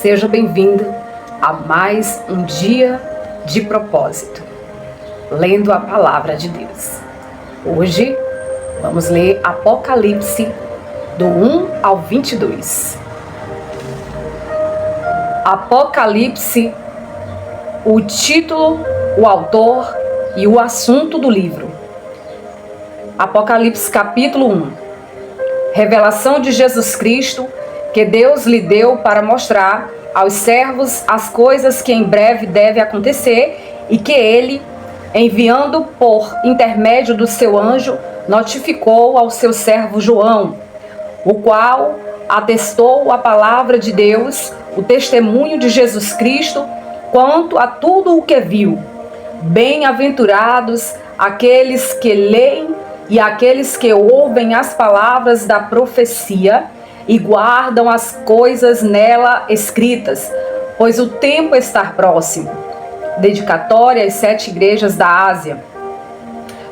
Seja bem-vindo a mais um dia de propósito, lendo a palavra de Deus. Hoje vamos ler Apocalipse do 1 ao 22. Apocalipse, o título, o autor e o assunto do livro. Apocalipse capítulo 1. Revelação de Jesus Cristo que Deus lhe deu para mostrar aos servos as coisas que em breve devem acontecer e que ele, enviando por intermédio do seu anjo, notificou ao seu servo João, o qual atestou a palavra de Deus, o testemunho de Jesus Cristo, quanto a tudo o que viu. Bem-aventurados aqueles que leem e aqueles que ouvem as palavras da profecia e guardam as coisas nela escritas, pois o tempo está próximo. Dedicatória às 7 igrejas da Ásia.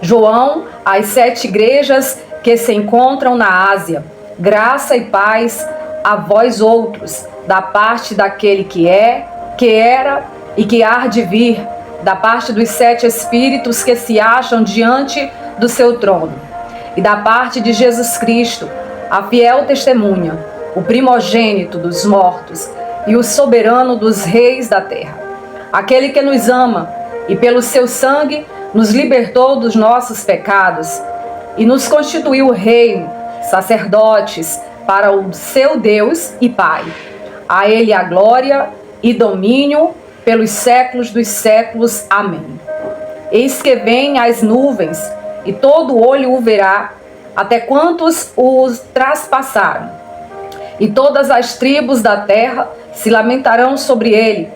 João, às 7 igrejas que se encontram na Ásia, graça e paz a vós outros, da parte daquele que é, que era e que há de vir, da parte dos 7 espíritos que se acham diante do seu trono, e da parte de Jesus Cristo, a fiel testemunha, o primogênito dos mortos e o soberano dos reis da terra, aquele que nos ama e pelo seu sangue nos libertou dos nossos pecados e nos constituiu reino, sacerdotes para o seu Deus e Pai. A ele a glória e domínio pelos séculos dos séculos. Amém. Eis que vem as nuvens, e todo olho o verá, até quantos os traspassaram. E todas as tribos da terra se lamentarão sobre ele.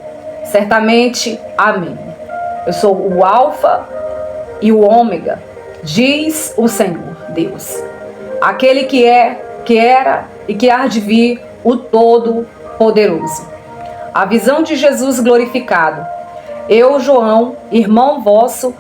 Certamente. Amém. Eu sou o Alfa e o Ômega, diz o Senhor Deus, aquele que é, que era e que há de vir, o Todo-Poderoso. A visão de Jesus glorificado. Eu, João, irmão vosso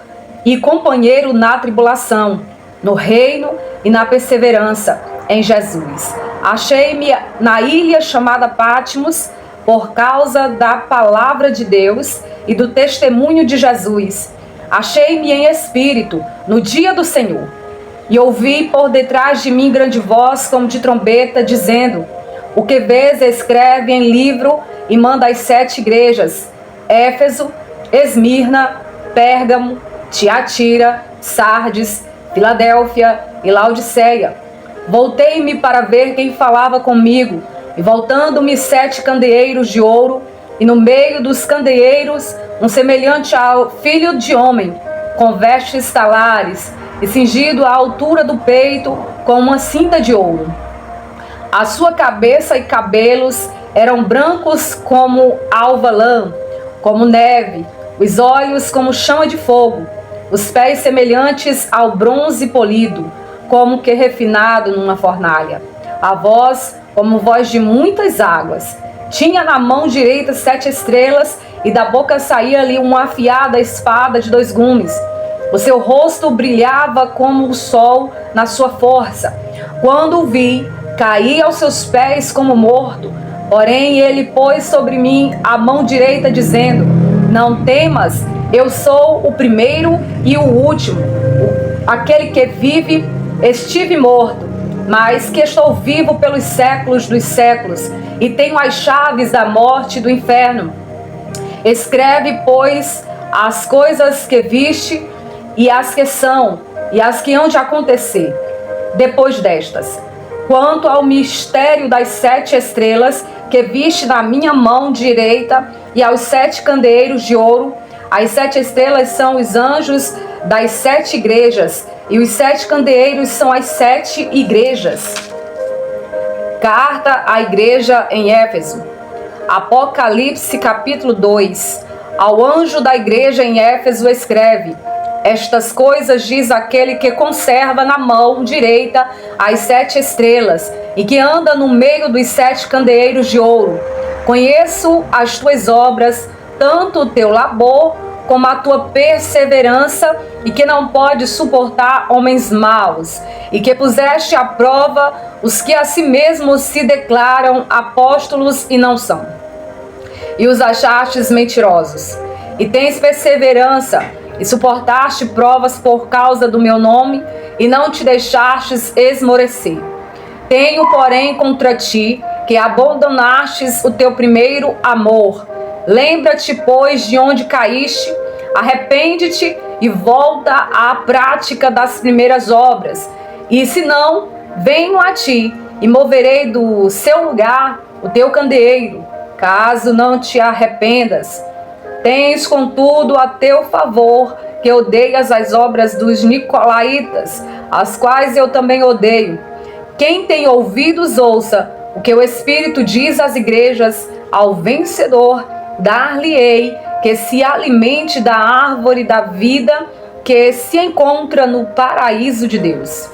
e companheiro na tribulação, no reino e na perseverança em Jesus. Achei-me na ilha chamada Patmos por causa da palavra de Deus e do testemunho de Jesus. Achei-me em espírito no dia do Senhor. E ouvi por detrás de mim grande voz como de trombeta, dizendo: o que vês, escreve em livro e manda às 7 igrejas: Éfeso, Esmirna, Pérgamo, Tiatira, Sardes, Filadélfia e Laodiceia. Voltei-me para ver quem falava comigo, e voltando-me 7 candeeiros de ouro, e no meio dos candeeiros um semelhante ao filho de homem, com vestes talares, e cingido à altura do peito com uma cinta de ouro. A sua cabeça e cabelos eram brancos como alva lã, como neve, os olhos como chama de fogo, os pés semelhantes ao bronze polido, como que refinado numa fornalha. A voz como voz de muitas águas. Tinha na mão direita 7 estrelas, e da boca saía-lhe uma afiada espada de 2 gumes. O seu rosto brilhava como o sol na sua força. Quando o vi, caí aos seus pés como morto. Porém ele pôs sobre mim a mão direita, dizendo: não temas, eu sou o primeiro e o último, aquele que vive. Estive morto, mas que estou vivo pelos séculos dos séculos, e tenho as chaves da morte e do inferno. Escreve, pois, as coisas que viste, e as que são, e as que hão de acontecer depois destas. Quanto ao mistério das 7 estrelas que viste na minha mão direita, e aos 7 candeeiros de ouro, as 7 estrelas são os anjos das 7 igrejas, e os 7 candeeiros são as 7 igrejas. Carta à igreja em Éfeso. Apocalipse capítulo 2. Ao anjo da igreja em Éfeso escreve: estas coisas diz aquele que conserva na mão direita as 7 estrelas, e que anda no meio dos 7 candeeiros de ouro. Conheço as tuas obras, tanto o teu labor como a tua perseverança, e que não podes suportar homens maus, e que puseste à prova os que a si mesmos se declaram apóstolos e não são, e os achastes mentirosos. E tens perseverança, e suportaste provas por causa do meu nome, e não te deixastes esmorecer. Tenho, porém, contra ti, que abandonastes o teu primeiro amor. Lembra-te, pois, de onde caíste, arrepende-te e volta à prática das primeiras obras. E se não, venho a ti e moverei do seu lugar o teu candeeiro, caso não te arrependas. Tens, contudo, a teu favor que odeias as obras dos nicolaítas, as quais eu também odeio. Quem tem ouvidos, ouça o que o Espírito diz às igrejas. Ao vencedor dar-lhe-ei que se alimente da árvore da vida que se encontra no paraíso de Deus.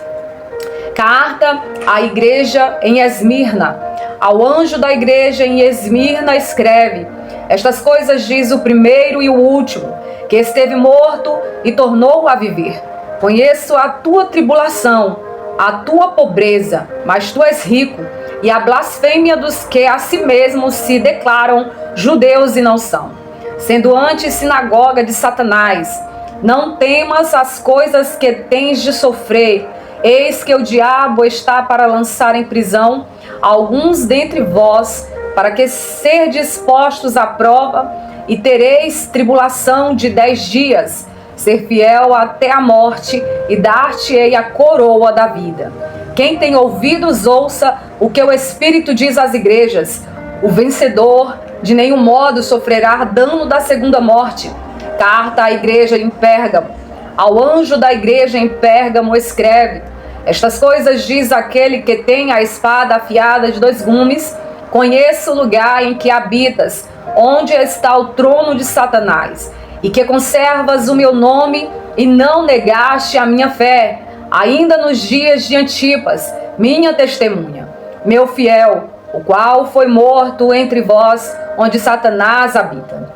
Carta à igreja em Esmirna. Ao anjo da igreja em Esmirna escreve: estas coisas diz o primeiro e o último, que esteve morto e tornou a viver. Conheço a tua tribulação, a tua pobreza, mas tu és rico, e a blasfêmia dos que a si mesmos se declaram judeus e não são, sendo antes sinagoga de Satanás. Não temas as coisas que tens de sofrer. Eis que o diabo está para lançar em prisão alguns dentre vós, para que serdes postos à prova, e tereis tribulação de 10 dias. Ser fiel até a morte, e dar-te-ei a coroa da vida. Quem tem ouvidos, ouça o que o Espírito diz às igrejas. O vencedor de nenhum modo sofrerá dano da segunda morte. Carta à igreja em Pérgamo. Ao anjo da igreja em Pérgamo escreve: estas coisas diz aquele que tem a espada afiada de 2 gumes. Conheço o lugar em que habitas, onde está o trono de Satanás, e que conservas o meu nome e não negaste a minha fé, ainda nos dias de Antipas, minha testemunha, meu fiel, o qual foi morto entre vós, onde Satanás habita.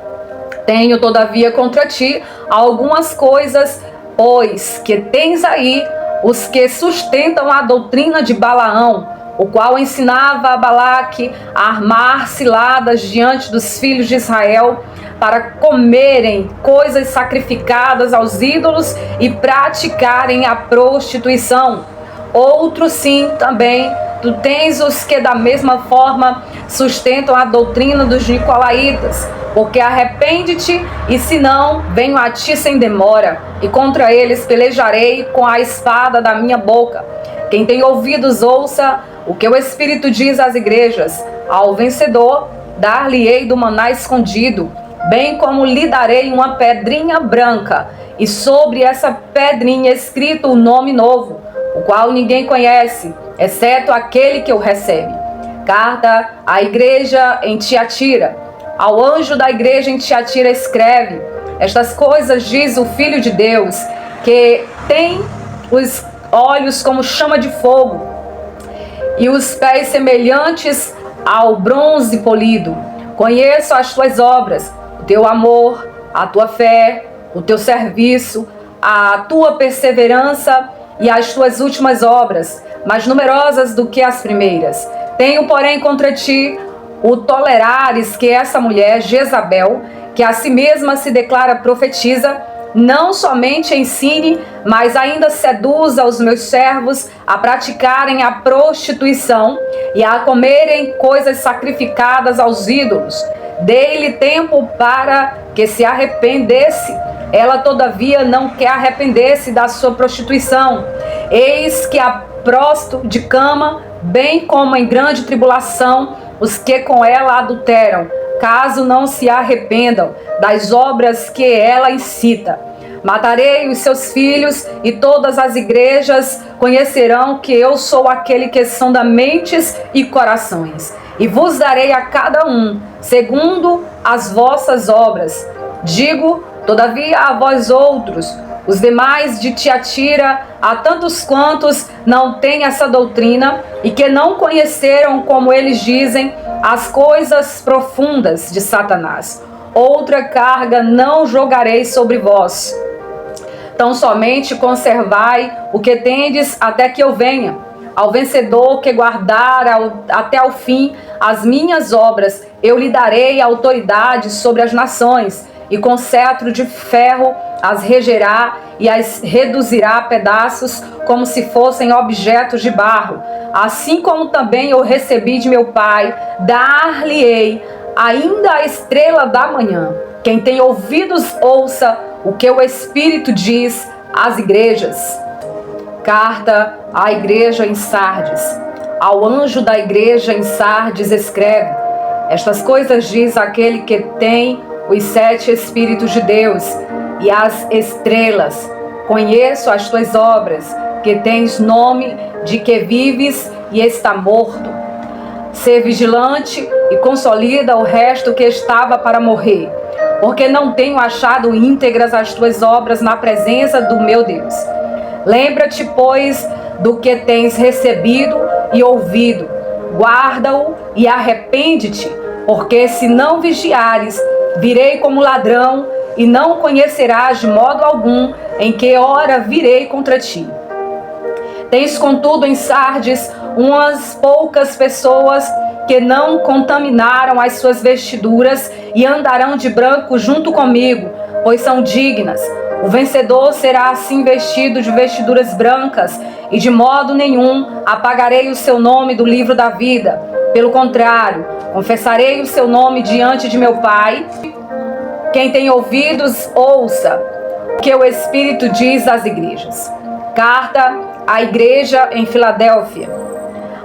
Tenho, todavia, contra ti algumas coisas, pois que tens aí os que sustentam a doutrina de Balaão, o qual ensinava a Balaque a armar ciladas diante dos filhos de Israel, para comerem coisas sacrificadas aos ídolos e praticarem a prostituição. Outro sim também, tu tens os que da mesma forma sustentam a doutrina dos nicolaítas, porque arrepende-te, e se não, venho a ti sem demora, e contra eles pelejarei com a espada da minha boca. Quem tem ouvidos, ouça o que o Espírito diz às igrejas. Ao vencedor dar-lhe-ei do maná escondido, bem como lhe darei uma pedrinha branca, e sobre essa pedrinha escrito o nome novo, o qual ninguém conhece, exceto aquele que o recebe. Carta à igreja em Tiatira. Ao anjo da igreja em Tiatira escreve: estas coisas diz o Filho de Deus, que tem os olhos como chama de fogo, e os pés semelhantes ao bronze polido. Conheço as tuas obras, o teu amor, a tua fé, o teu serviço, a tua perseverança e as tuas últimas obras, mais numerosas do que as primeiras. Tenho, porém, contra ti o tolerares que essa mulher, Jezabel, que a si mesma se declara profetisa, não somente ensine, mas ainda seduza os meus servos a praticarem a prostituição e a comerem coisas sacrificadas aos ídolos. Dei-lhe tempo para que se arrependesse. Ela, todavia, não quer arrepender-se da sua prostituição. Eis que a prosto de cama, bem como em grande tribulação, os que com ela adulteram, caso não se arrependam das obras que ela incita. Matarei os seus filhos, e todas as igrejas conhecerão que eu sou aquele que sonda mentes e corações, e vos darei a cada um segundo as vossas obras. Digo, todavia, a vós outros, os demais de Tiatira, a tantos quantos não têm essa doutrina e que não conheceram, como eles dizem, as coisas profundas de Satanás. Outra carga não jogarei sobre vós. Tão somente conservai o que tendes até que eu venha. Ao vencedor que guardar até ao fim as minhas obras, eu lhe darei autoridade sobre as nações, e com cetro de ferro as regerá e as reduzirá a pedaços como se fossem objetos de barro. Assim como também eu recebi de meu Pai, dar-lhe-ei ainda a estrela da manhã. Quem tem ouvidos, ouça o que o Espírito diz às igrejas. Carta à igreja em Sardes. Ao anjo da igreja em Sardes escreve: estas coisas diz aquele que tem os 7 Espíritos de Deus e as estrelas. Conheço as tuas obras, que tens nome de que vives e está morto. Sê vigilante e consolida o resto que estava para morrer, porque não tenho achado íntegras as tuas obras na presença do meu Deus. Lembra-te, pois, do que tens recebido e ouvido. Guarda-o e arrepende-te, porque se não vigiares, virei como ladrão e não conhecerás de modo algum em que hora virei contra ti. Tens, contudo, em Sardes umas poucas pessoas que não contaminaram as suas vestiduras e andarão de branco junto comigo, pois são dignas. O vencedor será assim vestido de vestiduras brancas, e de modo nenhum apagarei o seu nome do livro da vida. Pelo contrário, confessarei o seu nome diante de meu Pai. Quem tem ouvidos, ouça o que o Espírito diz às igrejas. Carta à igreja em Filadélfia.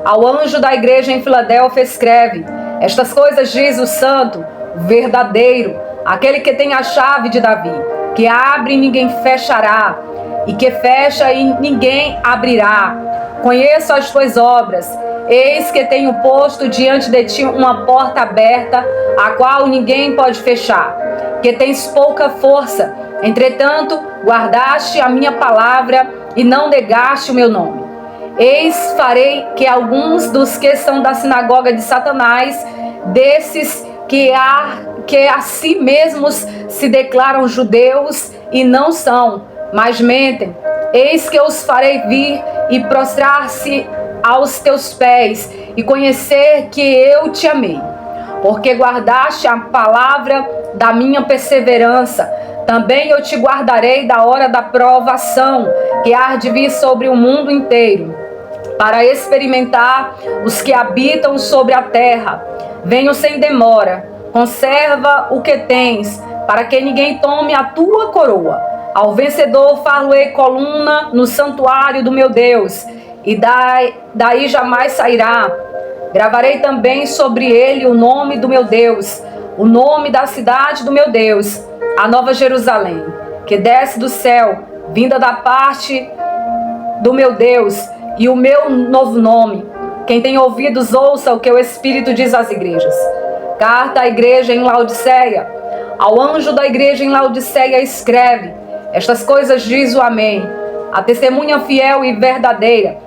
Ao anjo da igreja em Filadélfia escreve: estas coisas diz o santo, o verdadeiro, aquele que tem a chave de Davi, que abre e ninguém fechará, e que fecha e ninguém abrirá. Conheço as tuas obras. Eis que tenho posto diante de ti uma porta aberta, a qual ninguém pode fechar. Que tens pouca força, entretanto, guardaste a minha palavra e não negaste o meu nome. Eis, farei que alguns dos que são da sinagoga de Satanás, desses que a si mesmos se declaram judeus e não são, mas mentem, eis que os farei vir e prostrar-se aos teus pés e conhecer que eu te amei. Porque guardaste a palavra da minha perseverança, também eu te guardarei da hora da provação, que há de vir sobre o mundo inteiro, para experimentar os que habitam sobre a terra. Venho sem demora, conserva o que tens, para que ninguém tome a tua coroa. Ao vencedor far-lhe-ei coluna no santuário do meu Deus, e daí jamais sairá. Gravarei também sobre ele o nome do meu Deus, o nome da cidade do meu Deus, a Nova Jerusalém, que desce do céu, vinda da parte do meu Deus, e o meu novo nome. Quem tem ouvidos, ouça o que o Espírito diz às igrejas. Carta à igreja em Laodiceia. Ao anjo da igreja em Laodiceia escreve: estas coisas diz o Amém, a testemunha fiel e verdadeira,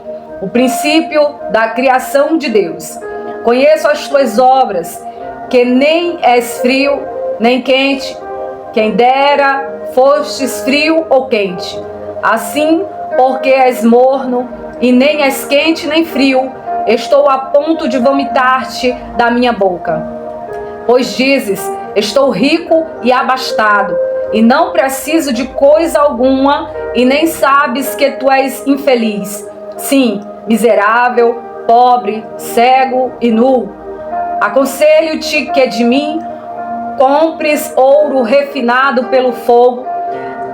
o princípio da criação de Deus. Conheço as tuas obras, que nem és frio, nem quente. Quem dera fostes frio ou quente. Assim, porque és morno, e nem és quente nem frio, estou a ponto de vomitar-te da minha boca. Pois dizes: estou rico e abastado, e não preciso de coisa alguma, e nem sabes que tu és infeliz. Sim, miserável, pobre, cego e nu. Aconselho-te que de mim compres ouro refinado pelo fogo,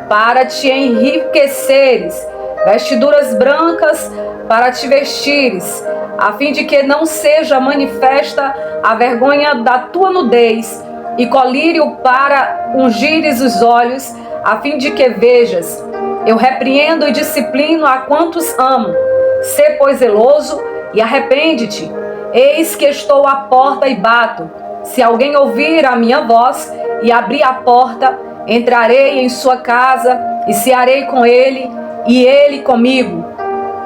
para te enriqueceres, vestiduras brancas para te vestires, a fim de que não seja manifesta a vergonha da tua nudez, e colírio para ungires os olhos, a fim de que vejas. Eu repreendo e disciplino a quantos amo. Sê, pois, zeloso e arrepende-te. Eis que estou à porta e bato. Se alguém ouvir a minha voz e abrir a porta, entrarei em sua casa e cearei com ele, e ele comigo.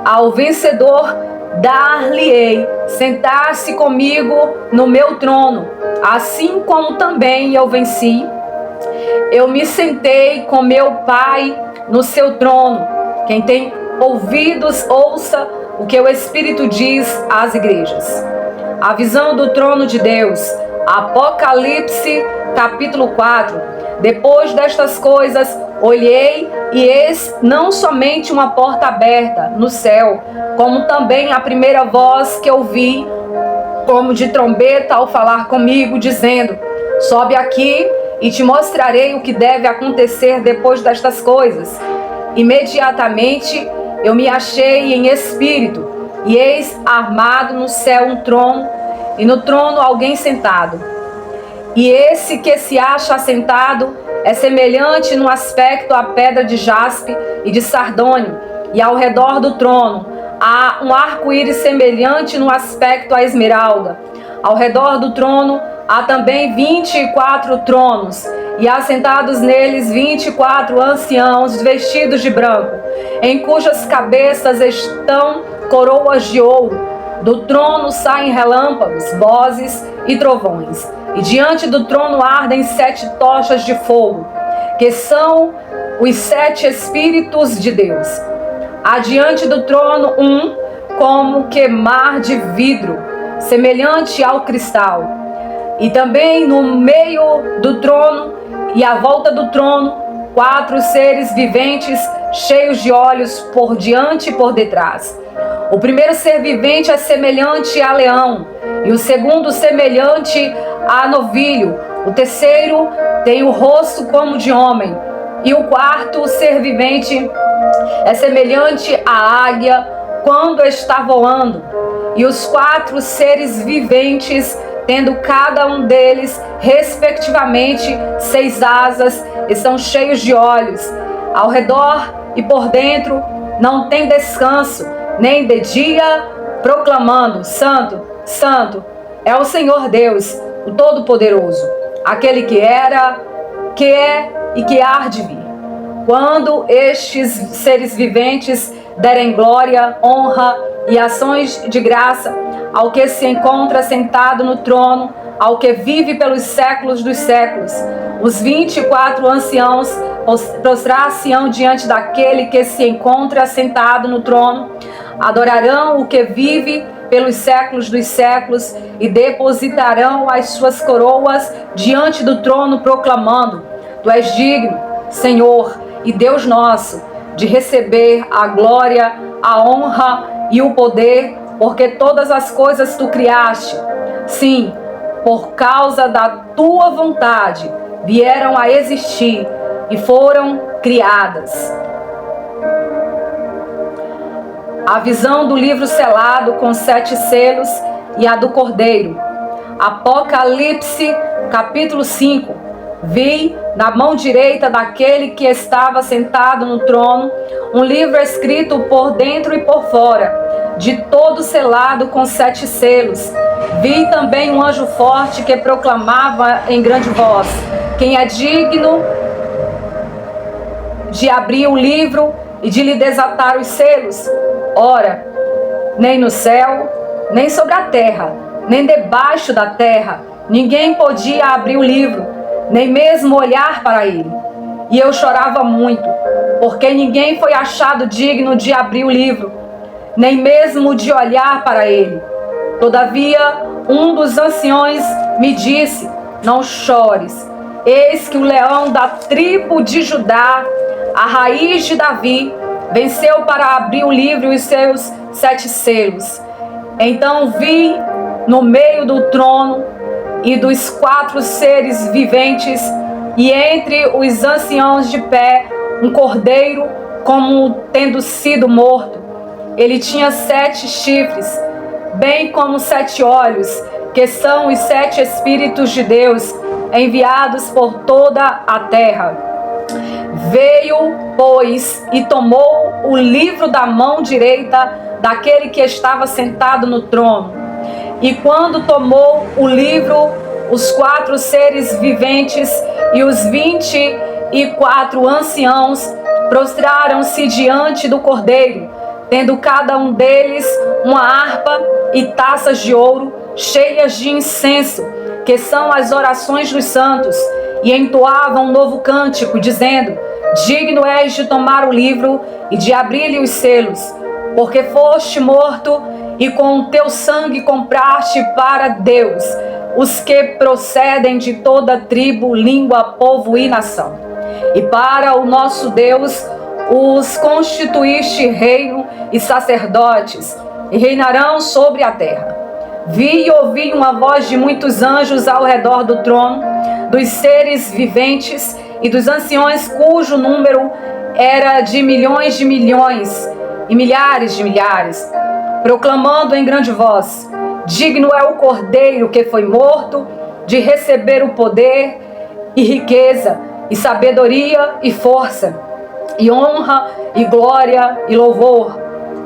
Ao vencedor dar-lhe-ei sentar-se comigo no meu trono, assim como também eu venci. Eu me sentei com meu Pai no seu trono. Quem tem ouvidos, ouça o que o Espírito diz às igrejas. A visão do trono de Deus. Apocalipse, capítulo 4. Depois destas coisas, olhei e eis não somente uma porta aberta no céu, como também a primeira voz que ouvi, como de trombeta ao falar comigo, dizendo: sobe aqui e te mostrarei o que deve acontecer depois destas coisas. Imediatamente eu me achei em espírito, e eis armado no céu um trono, e no trono alguém sentado. E esse que se acha assentado é semelhante no aspecto à pedra de jaspe e de sardônio, e ao redor do trono há um arco-íris semelhante no aspecto à esmeralda. Ao redor do trono há também 24 tronos, e assentados neles 24 anciãos vestidos de branco, em cujas cabeças estão coroas de ouro. Do trono saem relâmpagos, vozes e trovões, e diante do trono ardem 7 tochas de fogo, que são os 7 Espíritos de Deus. Adiante do trono como que mar de vidro, semelhante ao cristal. E também no meio do trono e à volta do trono, 4 seres viventes cheios de olhos por diante e por detrás. O primeiro ser vivente é semelhante a leão, e o segundo semelhante a novilho. O terceiro tem o rosto como de homem, e o quarto ser vivente é semelhante à águia quando está voando. E os 4 seres viventes, tendo cada um deles, respectivamente, 6 asas, estão cheios de olhos. Ao redor e por dentro não tem descanso, nem de dia, proclamando: Santo, Santo é o Senhor Deus, o Todo-Poderoso, aquele que era, que é e que há de vir. Quando estes seres viventes derem glória, honra e ações de graça ao que se encontra sentado no trono, ao que vive pelos séculos dos séculos, os 24 anciãos prostrar-se-ão diante daquele que se encontra sentado no trono, adorarão o que vive pelos séculos dos séculos e depositarão as suas coroas diante do trono, proclamando: Tu és digno, Senhor e Deus nosso, de receber a glória, a honra e o poder, porque todas as coisas tu criaste. Sim, por causa da tua vontade vieram a existir e foram criadas. A visão do livro selado com 7 selos e a do Cordeiro. Apocalipse, capítulo 5. Vi na mão direita daquele que estava sentado no trono um livro escrito por dentro e por fora, de todo selado com 7 selos. Vi também um anjo forte que proclamava em grande voz: Quem é digno de abrir o livro e de lhe desatar os selos? Ora, nem no céu, nem sobre a terra, nem debaixo da terra, ninguém podia abrir o livro, nem mesmo olhar para ele. E eu chorava muito, porque ninguém foi achado digno de abrir o livro, nem mesmo de olhar para ele. Todavia, um dos anciões me disse: Não chores, eis que o leão da tribo de Judá, a raiz de Davi, venceu para abrir o livro e os seus 7 selos. Então vi no meio do trono e dos 4 seres viventes, e entre os anciãos de pé, um cordeiro como tendo sido morto. Ele tinha 7 chifres, bem como 7 olhos, que são os 7 Espíritos de Deus, enviados por toda a terra. Veio, pois, e tomou o livro da mão direita daquele que estava sentado no trono. E quando tomou o livro, os 4 seres viventes e os 24 anciãos prostraram-se diante do Cordeiro, tendo cada um deles uma harpa e taças de ouro cheias de incenso, que são as orações dos santos, e entoavam um novo cântico, dizendo: Digno és de tomar o livro e de abrir-lhe os selos, porque foste morto e com o teu sangue compraste para Deus os que procedem de toda tribo, língua, povo e nação. E para o nosso Deus os constituíste reino e sacerdotes, e reinarão sobre a terra. Vi e ouvi uma voz de muitos anjos ao redor do trono, dos seres viventes e dos anciões, cujo número era de milhões e milhares de milhares, proclamando em grande voz: digno é o Cordeiro que foi morto de receber o poder e riqueza e sabedoria e força e honra e glória e louvor.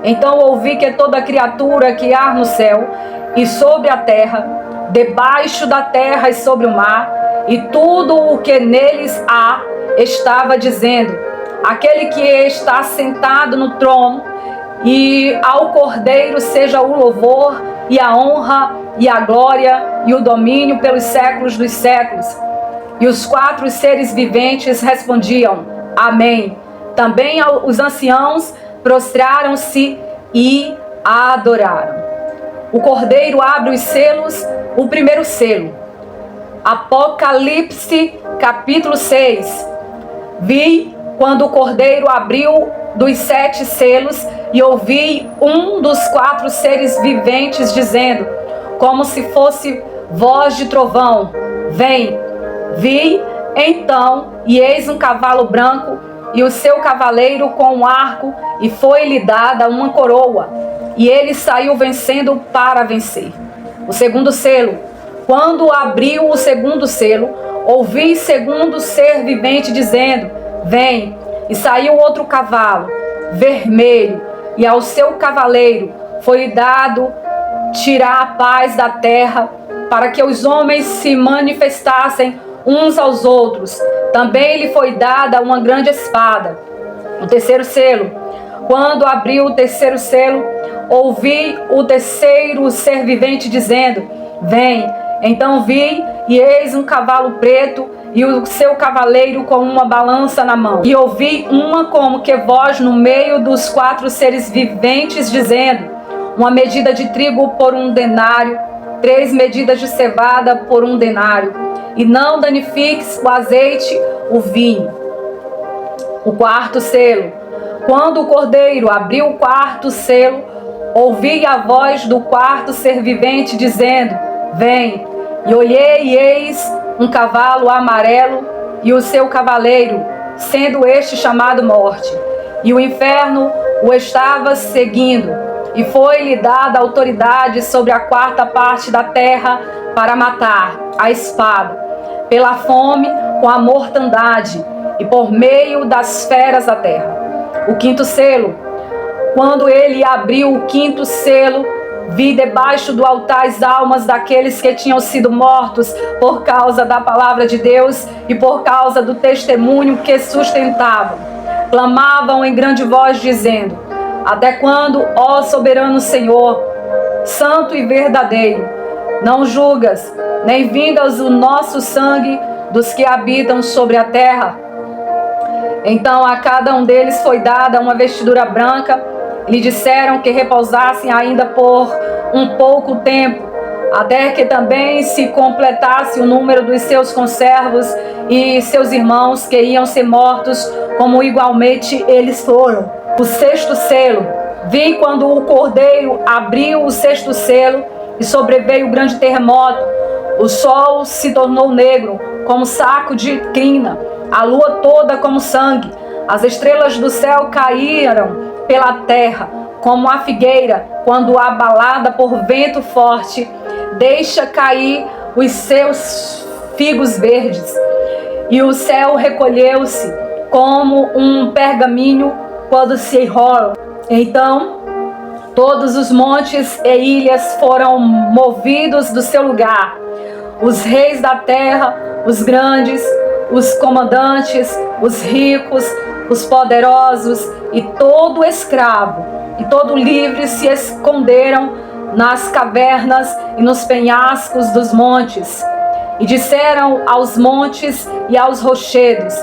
Então ouvi que toda criatura que há no céu e sobre a terra, debaixo da terra e sobre o mar, e tudo o que neles há, estava dizendo: aquele que está sentado no trono e ao Cordeiro seja o louvor e a honra e a glória e o domínio pelos séculos dos séculos. E os 4 seres viventes respondiam: amém. Também os anciãos prostraram-se e a adoraram. O Cordeiro abre os selos, o primeiro selo. Apocalipse, capítulo 6. Vi quando o Cordeiro abriu dos 7 selos e ouvi um dos 4 seres viventes dizendo, como se fosse voz de trovão: vem. Vi então, e eis um cavalo branco, e o seu cavaleiro com um arco, e foi-lhe dada uma coroa, e ele saiu vencendo para vencer. O segundo selo. Quando abriu o segundo selo, ouvi segundo ser vivente dizendo: vem. E saiu outro cavalo, vermelho, e ao seu cavaleiro foi dado tirar a paz da terra, para que os homens se manifestassem uns aos outros. Também lhe foi dada uma grande espada. O terceiro selo. Quando abriu o terceiro selo, ouvi o terceiro ser vivente dizendo: vem. Então vi, e eis um cavalo preto, e o seu cavaleiro com uma balança na mão. E ouvi uma como que voz no meio dos 4 seres viventes dizendo: uma medida de trigo por 1 denário, 3 medidas de cevada por 1 denário, e não danifiques o azeite, o vinho. O quarto selo. Quando o Cordeiro abriu o quarto selo, ouvi a voz do 4º ser vivente dizendo: vem. E olhei, e eis um cavalo amarelo, e o seu cavaleiro, sendo este chamado Morte. E o inferno o estava seguindo, e foi-lhe dada autoridade sobre a 4ª parte da terra para matar, a espada, pela fome, com a mortandade, e por meio das feras da terra. O quinto selo. Quando ele abriu o 5º selo, vi debaixo do altar as almas daqueles que tinham sido mortos por causa da palavra de Deus e por causa do testemunho que sustentavam. Clamavam em grande voz dizendo: até quando, ó soberano Senhor, santo e verdadeiro, não julgas, nem vingas o nosso sangue dos que habitam sobre a terra? Então a cada um deles foi dada uma vestidura branca, e lhe disseram que repousassem ainda por um pouco tempo, até que também se completasse o número dos seus conservos e seus irmãos que iam ser mortos, como igualmente eles foram. O 6º selo. Vi quando o Cordeiro abriu o 6º selo, e sobreveio um grande terremoto. O sol se tornou negro, como saco de crina, a lua toda como sangue. As estrelas do céu caíram pela terra, como a figueira, quando abalada por vento forte, deixa cair os seus figos verdes. E o céu recolheu-se como um pergaminho quando se enrola. Então todos os montes e ilhas foram movidos do seu lugar. Os reis da terra, os grandes, os comandantes, os ricos, os poderosos e todo escravo e todo livre se esconderam nas cavernas e nos penhascos dos montes. E disseram aos montes e aos rochedos: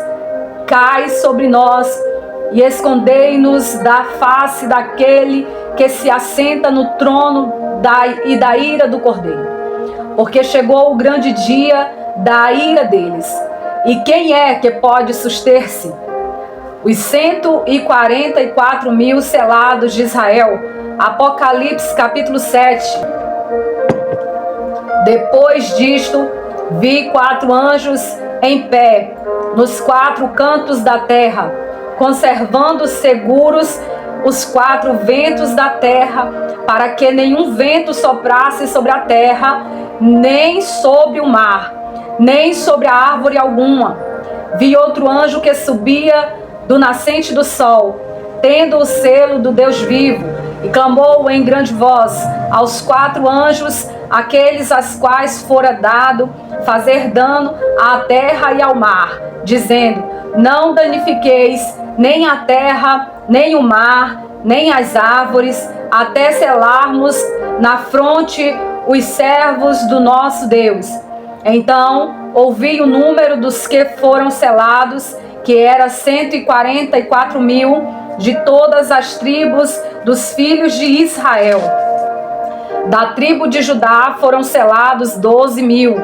cai sobre nós e escondei-nos da face daquele que se assenta no trono e da ira do Cordeiro. porque chegou o grande dia da ira deles. E quem é que pode suster-se? Os 144 mil selados de Israel. Apocalipse capítulo 7. Depois disto, vi 4 anjos em pé, nos 4 cantos da terra, conservando seguros os 4 ventos da terra, para que nenhum vento soprasse sobre a terra, nem sobre o mar, nem sobre a árvore alguma. Vi outro anjo que subia do nascente do sol, tendo o selo do Deus vivo, e clamou em grande voz aos 4 anjos, aqueles às quais fora dado fazer dano à terra e ao mar, dizendo: não danifiqueis nem a terra, nem o mar, nem as árvores, até selarmos na fronte os servos do nosso Deus. Então ouvi o número dos que foram selados, que era 144 mil, de todas as tribos dos filhos de Israel. Da tribo de Judá foram selados 12 mil,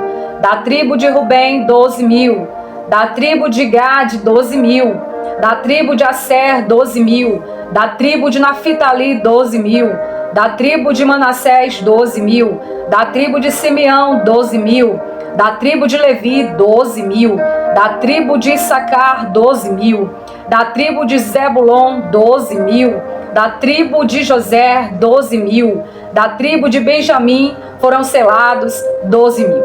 da tribo de Rubem 12 mil, da tribo de Gade 12 mil, da tribo de Asser 12 mil, da tribo de Naphtali 12 mil, da tribo de Manassés 12 mil, da tribo de Simeão 12 mil, da tribo de Levi 12 mil, da tribo de Issacar 12 mil, da tribo de Zebulon 12 mil, da tribo de José 12 mil, da tribo de Benjamim foram selados 12 mil.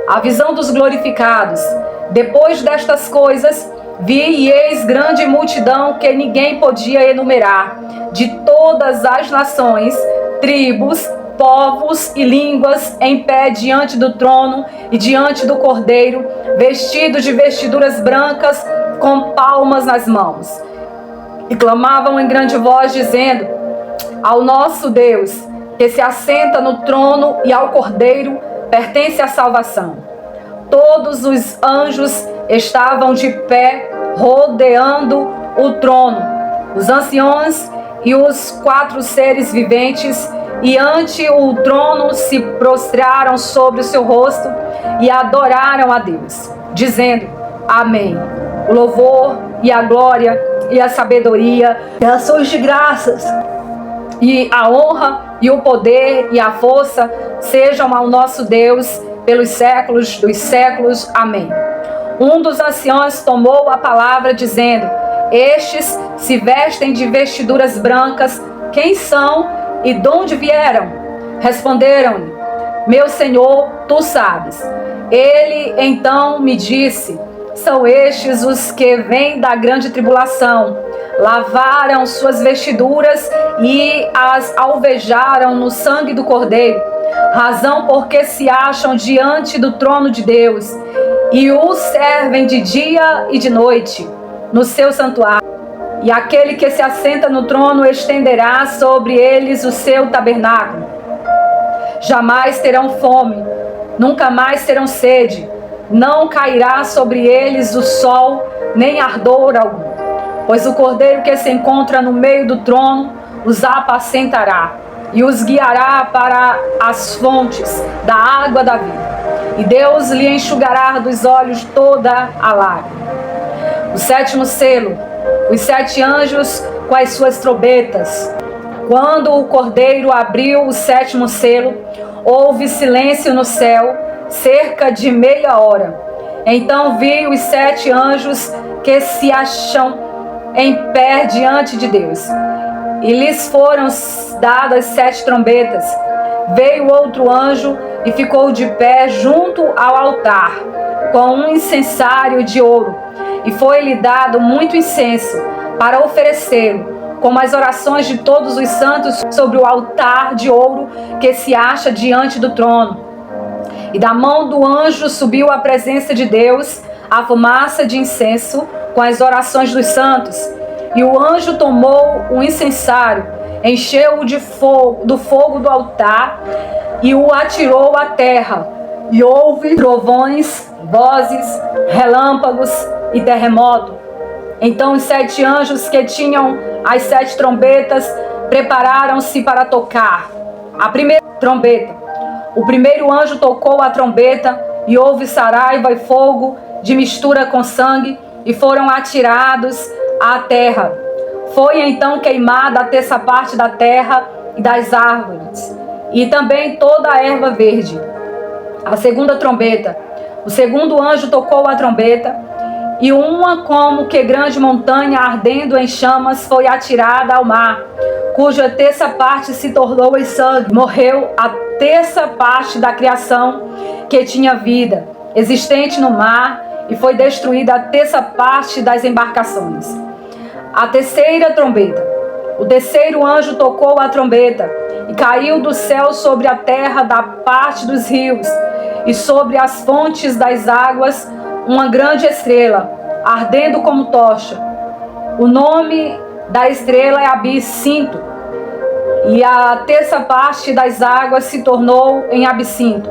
A visão dos glorificados. Depois destas coisas, vi e eis grande multidão que ninguém podia enumerar, de todas as nações, tribos, povos e línguas, em pé diante do trono e diante do Cordeiro, vestidos de vestiduras brancas, com palmas nas mãos. E clamavam em grande voz, dizendo: ao nosso Deus, que se assenta no trono, e ao Cordeiro pertence a salvação. Todos os anjos estavam de pé, rodeando o trono, os anciões e os 4 seres viventes, e ante o trono se prostraram sobre o seu rosto e adoraram a Deus, dizendo: amém. O louvor e a glória e a sabedoria e as ações de graças e a honra e o poder e a força sejam ao nosso Deus pelos séculos dos séculos. Amém. Um dos anciões tomou a palavra, dizendo: estes se vestem de vestiduras brancas. Quem são e de onde vieram? Responderam-lhe: meu Senhor, tu sabes. Ele então me disse: são estes os que vêm da grande tribulação, lavaram suas vestiduras e as alvejaram no sangue do Cordeiro, razão porque se acham diante do trono de Deus, e o servem de dia e de noite no seu santuário. E aquele que se assenta no trono estenderá sobre eles o seu tabernáculo. Jamais terão fome, nunca mais terão sede, não cairá sobre eles o sol, nem ardor algum, pois o Cordeiro que se encontra no meio do trono os apacentará e os guiará para as fontes da água da vida, e Deus lhe enxugará dos olhos toda a lágrima. O 7º selo. Os 7 anjos com as suas trombetas. Quando o Cordeiro abriu o 7º selo, houve silêncio no céu, cerca de meia hora. Então vi os 7 anjos que se acham em pé diante de Deus, e lhes foram dadas 7 trombetas. Veio outro anjo e ficou de pé junto ao altar, com um incensário de ouro, e foi-lhe dado muito incenso para oferecê-lo, como as orações de todos os santos sobre o altar de ouro que se acha diante do trono. E da mão do anjo subiu à presença de Deus a fumaça de incenso com as orações dos santos. E o anjo tomou o incensário, encheu-o do fogo do altar e o atirou à terra. E houve trovões, vozes, relâmpagos e terremoto. Então os 7 anjos que tinham as 7 trombetas prepararam-se para tocar a primeira trombeta. o primeiro anjo tocou a trombeta, e houve saraiva e fogo de mistura com sangue, e foram atirados à terra. Foi então queimada a terça parte da terra e das árvores, e também toda a erva verde. A segunda trombeta. O segundo anjo tocou a trombeta, e uma como que grande montanha ardendo em chamas foi atirada ao mar, cuja terça parte se tornou em sangue. Morreu a terça parte da criação que tinha vida, existente no mar, e foi destruída a terça parte das embarcações. A terceira trombeta. O terceiro anjo tocou a trombeta, e caiu do céu sobre a terra da parte dos rios, e sobre as fontes das águas, uma grande estrela, ardendo como tocha. O nome da estrela é Absinto, e a terça parte das águas se tornou em absinto.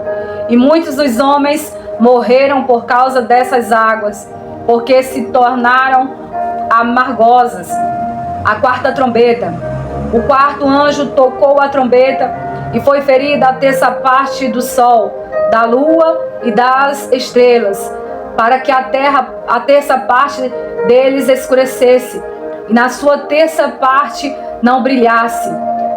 E muitos dos homens morreram por causa dessas águas, porque se tornaram amargosas. A quarta trombeta. O quarto anjo tocou a trombeta, e foi ferida a terça parte do sol, da lua e das estrelas, para que a terça parte deles escurecesse, e na sua terça parte não brilhasse,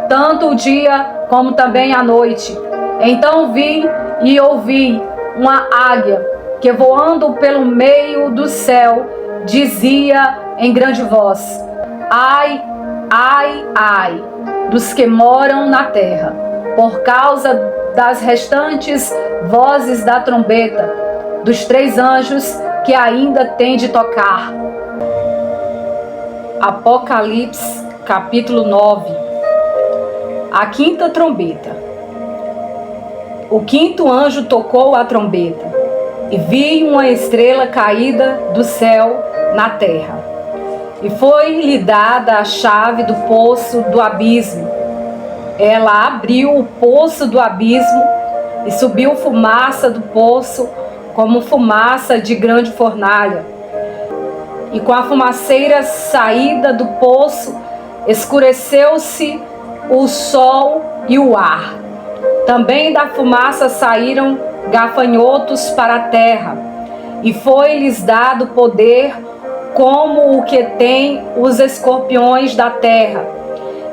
tanto o dia como também a noite. Então vi e ouvi uma águia que, voando pelo meio do céu, dizia em grande voz: ai, ai, ai, dos que moram na terra, por causa das restantes vozes da trombeta, dos três anjos que ainda têm de tocar. Apocalipse, capítulo 9. A quinta trombeta. O quinto anjo tocou a trombeta, e vi uma estrela caída do céu na terra. E foi-lhe dada a chave do poço do abismo. Ela abriu o poço do abismo, e subiu fumaça do poço, como fumaça de grande fornalha. E com a fumaceira saída do poço, escureceu-se o sol e o ar. Também da fumaça saíram gafanhotos para a terra, e foi-lhes dado poder como o que tem os escorpiões da terra.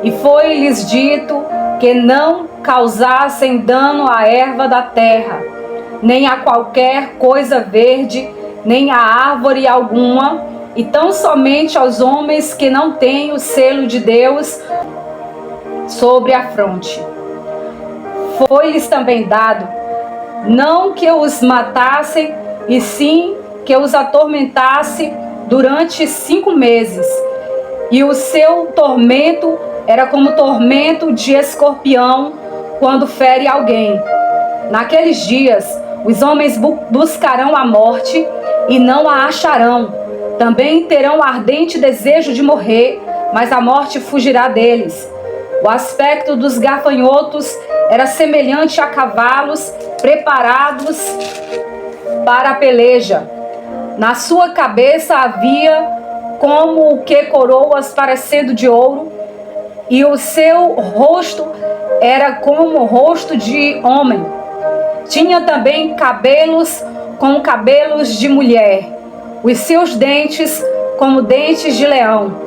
E foi-lhes dito que não causassem dano à erva da terra, nem a qualquer coisa verde, nem a árvore alguma, e tão somente aos homens que não têm o selo de Deus sobre a fronte. Foi-lhes também dado, não que os matassem, e sim que os atormentasse durante 5 meses. E o seu tormento era como tormento de escorpião quando fere alguém. Naqueles dias, os homens buscarão a morte e não a acharão. Também terão ardente desejo de morrer, mas a morte fugirá deles. O aspecto dos gafanhotos era semelhante a cavalos preparados para a peleja. Na sua cabeça havia como o que coroas parecendo de ouro, e o seu rosto era como o rosto de homem. Tinha também cabelos como cabelos de mulher, os seus dentes como dentes de leão.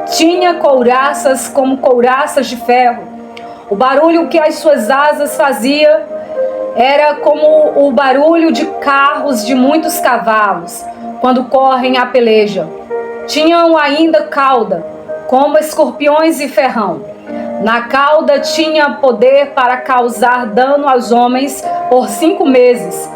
Tinha couraças como couraças de ferro. O barulho que as suas asas fazia era como o barulho de carros de muitos cavalos, quando correm a peleja. Tinham ainda cauda, como escorpiões e ferrão. Na cauda tinha poder para causar dano aos homens por 5 meses.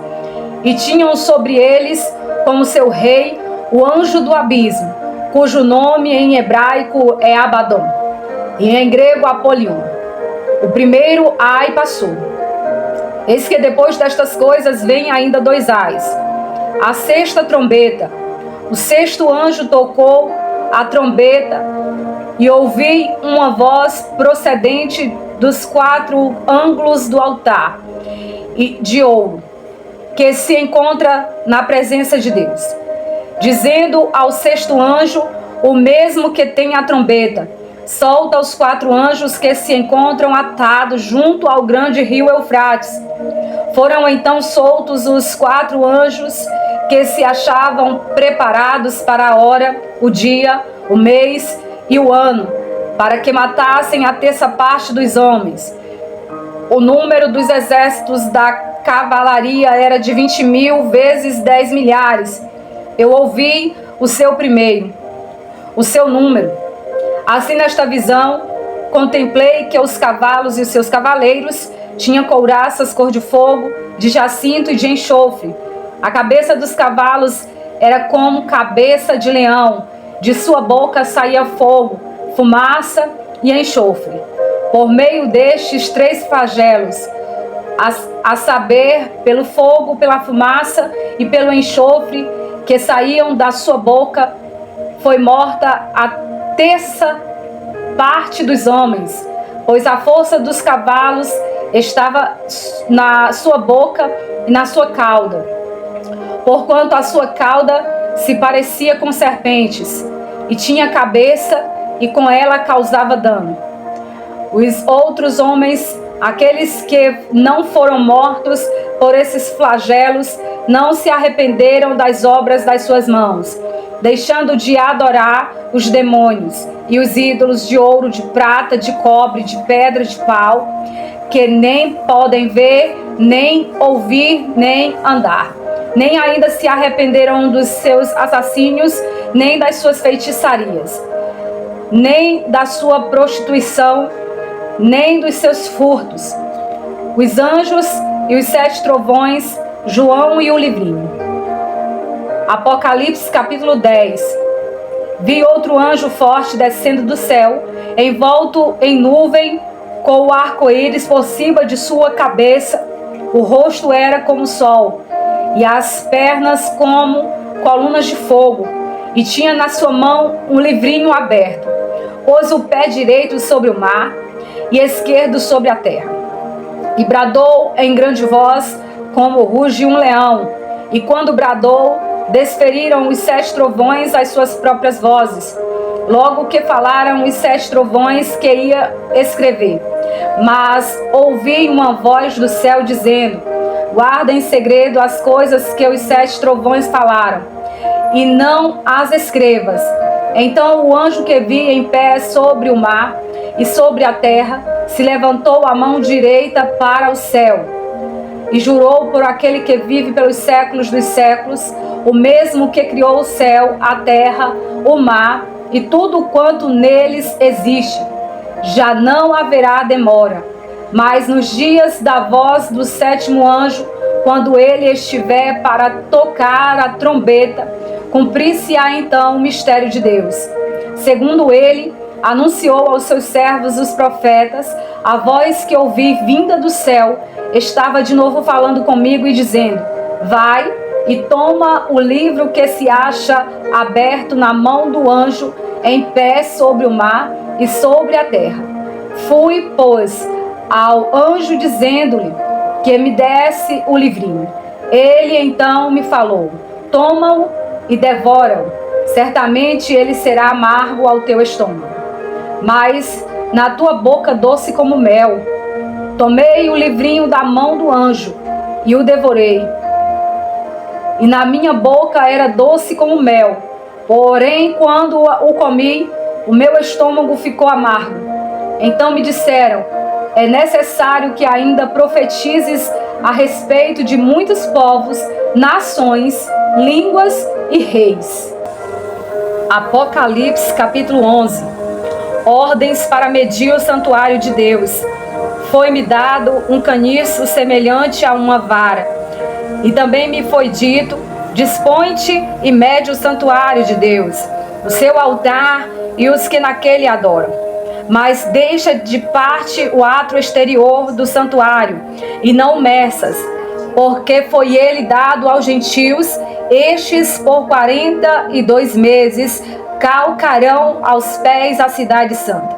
E tinham sobre eles, como seu rei, o anjo do abismo, cujo nome em hebraico é Abaddon, e em grego Apolion. O primeiro ai passou. Eis que depois destas coisas vem ainda 2 ais. A sexta trombeta. O sexto anjo tocou a trombeta, e ouvi uma voz procedente dos 4 ângulos do altar de ouro, que se encontra na presença de Deus, dizendo ao sexto anjo, o mesmo que tem a trombeta: solta os 4 anjos que se encontram atados junto ao grande rio Eufrates. Foram então soltos os 4 anjos que se achavam preparados para a hora, o dia, o mês e o ano, para que matassem a terça parte dos homens. O número dos exércitos da cavalaria era de 20.000 vezes 10 milhares. Eu ouvi o seu primeiro, o seu número. Assim, nesta visão, contemplei que os cavalos e os seus cavaleiros tinham couraças cor de fogo, de jacinto e de enxofre. A cabeça dos cavalos era como cabeça de leão. De sua boca saía fogo, fumaça e enxofre. Por meio destes 3 flagelos, a saber, pelo fogo, pela fumaça e pelo enxofre que saíam da sua boca, foi morta a terça parte dos homens, pois a força dos cavalos estava na sua boca e na sua cauda, porquanto a sua cauda se parecia com serpentes, e tinha cabeça, e com ela causava dano. Os outros homens, aqueles que não foram mortos por esses flagelos, não se arrependeram das obras das suas mãos, deixando de adorar os demônios e os ídolos de ouro, de prata, de cobre, de pedra, de pau, que nem podem ver, nem ouvir, nem andar. Nem ainda se arrependeram dos seus assassínios, nem das suas feitiçarias, nem da sua prostituição, nem dos seus furtos. Os anjos e os 7 trovões, João e o livrinho. Apocalipse capítulo 10. Vi outro anjo forte descendo do céu, envolto em nuvem, com o arco-íris por cima de sua cabeça. O rosto era como o sol, e as pernas como colunas de fogo, e tinha na sua mão um livrinho aberto. Pôs o pé direito sobre o mar e esquerdo sobre a terra. E bradou em grande voz, como ruge um leão. E quando bradou, desferiram os 7 trovões as suas próprias vozes. Logo que falaram os 7 trovões que ia escrever. Mas ouvi uma voz do céu dizendo: guarda em segredo as coisas que os 7 trovões falaram, e não as escrevas. Então o anjo que vi em pé sobre o mar e sobre a terra se levantou a mão direita para o céu e jurou por aquele que vive pelos séculos dos séculos, o mesmo que criou o céu, a terra, o mar e tudo quanto neles existe: já não haverá demora, mas nos dias da voz do 7º anjo, quando ele estiver para tocar a trombeta, cumprir-se-á então o mistério de Deus. Segundo ele anunciou aos seus servos os profetas, a voz que ouvi vinda do céu estava de novo falando comigo e dizendo: vai e toma o livro que se acha aberto na mão do anjo em pé sobre o mar e sobre a terra. Fui, pois, ao anjo dizendo-lhe que me desse o livrinho. Ele então me falou: toma-o e devora-o. Certamente ele será amargo ao teu estômago, mas na tua boca doce como mel. Tomei o livrinho da mão do anjo e o devorei. E na minha boca era doce como mel. Porém, quando o comi, o meu estômago ficou amargo. Então me disseram: é necessário que ainda profetizes a respeito de muitos povos, nações, línguas e reis. Apocalipse capítulo 11. Ordens para medir o santuário de Deus. Foi-me dado um caniço semelhante a uma vara. E também me foi dito: dispõe-te e mede o santuário de Deus, o seu altar e os que naquele adoram. Mas deixa de parte o átrio exterior do santuário, e não meças, porque foi ele dado aos gentios. Estes por 42 meses calcarão aos pés a cidade santa.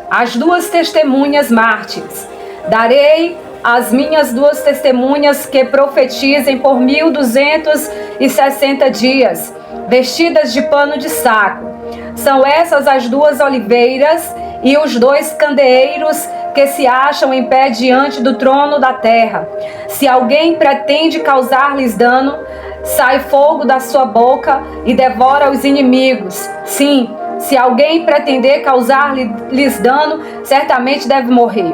As 2 testemunhas mártires darei as minhas 2 testemunhas que profetizem por 1260 dias, vestidas de pano de saco. São essas as 2 oliveiras e os 2 candeeiros que se acham em pé diante do trono da terra. Se alguém pretende causar-lhes dano, sai fogo da sua boca e devora os inimigos. Sim, se alguém pretender causar-lhes dano, certamente deve morrer.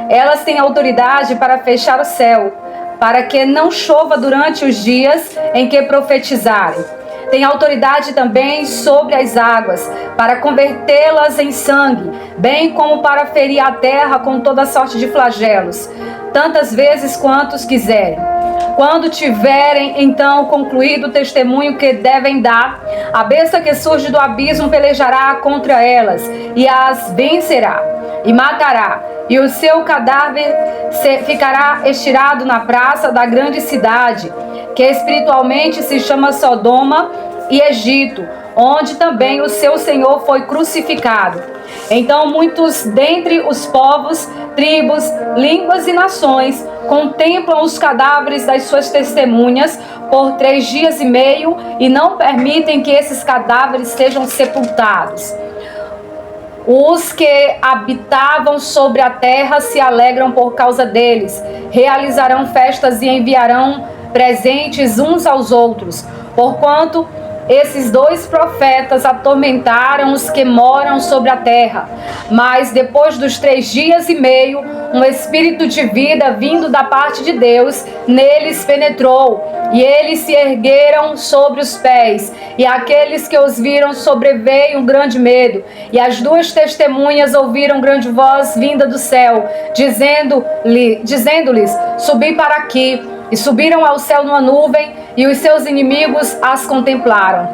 Elas têm autoridade para fechar o céu, para que não chova durante os dias em que profetizarem. Tem autoridade também sobre as águas, para convertê-las em sangue, bem como para ferir a terra com toda sorte de flagelos, tantas vezes quantos quiserem. Quando tiverem então concluído o testemunho que devem dar, a besta que surge do abismo pelejará contra elas e as vencerá e matará, e o seu cadáver ficará estirado na praça da grande cidade, que espiritualmente se chama Sodoma e Egito, onde também o seu Senhor foi crucificado. Então muitos dentre os povos, tribos, línguas e nações contemplam os cadáveres das suas testemunhas por 3 dias e meio e não permitem que esses cadáveres sejam sepultados. Os que habitavam sobre a terra se alegram por causa deles, realizarão festas e enviarão presentes uns aos outros, porquanto esses 2 profetas atormentaram os que moram sobre a terra. Mas depois dos 3 dias e meio, um espírito de vida vindo da parte de Deus neles penetrou, e eles se ergueram sobre os pés, e aqueles que os viram sobreveio um grande medo. E as 2 testemunhas ouviram grande voz vinda do céu, dizendo-lhes: subi para aqui. E subiram ao céu numa nuvem, e os seus inimigos as contemplaram.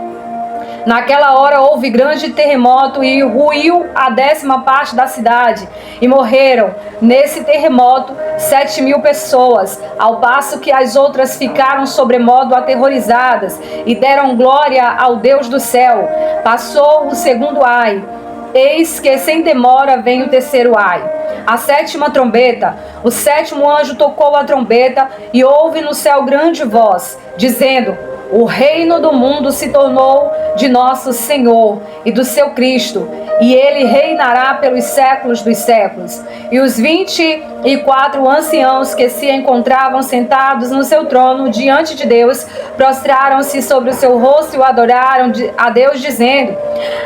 Naquela hora houve grande terremoto e ruiu a 10ª parte da cidade, e morreram nesse terremoto 7.000 pessoas, ao passo que as outras ficaram sobremodo aterrorizadas e deram glória ao Deus do céu. Passou o 2º ai, eis que sem demora vem o 3º ai. A 7ª trombeta, o 7º anjo tocou a trombeta, e houve no céu grande voz, dizendo: o reino do mundo se tornou de nosso Senhor e do seu Cristo, e ele reinará pelos séculos dos séculos. E os 24 anciãos que se encontravam sentados no seu trono diante de Deus, prostraram-se sobre o seu rosto e o adoraram a Deus, dizendo: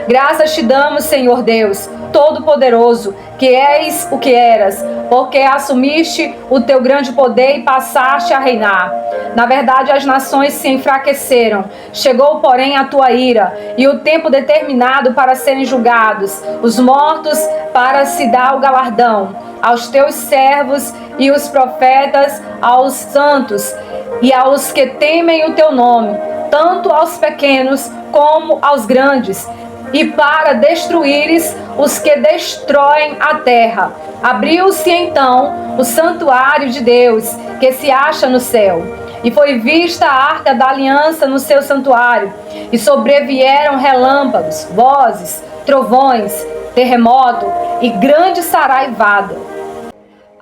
graças te damos, Senhor Deus Todo-Poderoso, que és o que eras, porque assumiste o teu grande poder e passaste a reinar. Na verdade, as nações se enfraqueceram. Chegou, porém, a tua ira, e o tempo determinado para serem julgados, os mortos para se dar o galardão, aos teus servos e os profetas, aos santos e aos que temem o teu nome, tanto aos pequenos como aos grandes, e para destruíres os que destroem a terra. Abriu-se então o santuário de Deus, que se acha no céu, e foi vista a arca da aliança no seu santuário, e sobrevieram relâmpagos, vozes, trovões, terremoto e grande saraivada.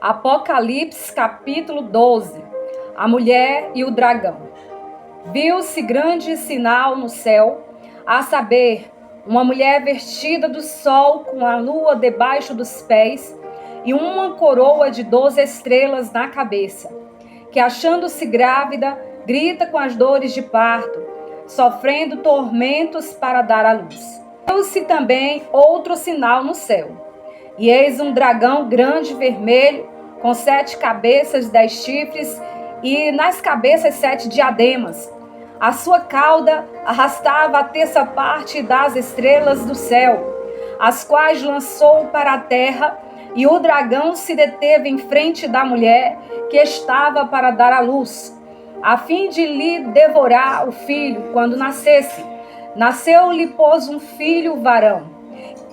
Apocalipse capítulo 12. A mulher e o dragão. Viu-se grande sinal no céu, a saber, uma mulher vestida do sol com a lua debaixo dos pés e uma coroa de 12 estrelas na cabeça, que achando-se grávida, grita com as dores de parto, sofrendo tormentos para dar à luz. Viu-se também outro sinal no céu, e eis um dragão grande vermelho, com 7 cabeças, 10 chifres, e nas cabeças 7 diademas. A sua cauda arrastava a 1/3 parte das estrelas do céu, as quais lançou para a terra, e o dragão se deteve em frente da mulher que estava para dar à luz, a fim de lhe devorar o filho quando nascesse. Nasceu-lhe, pois, um filho varão,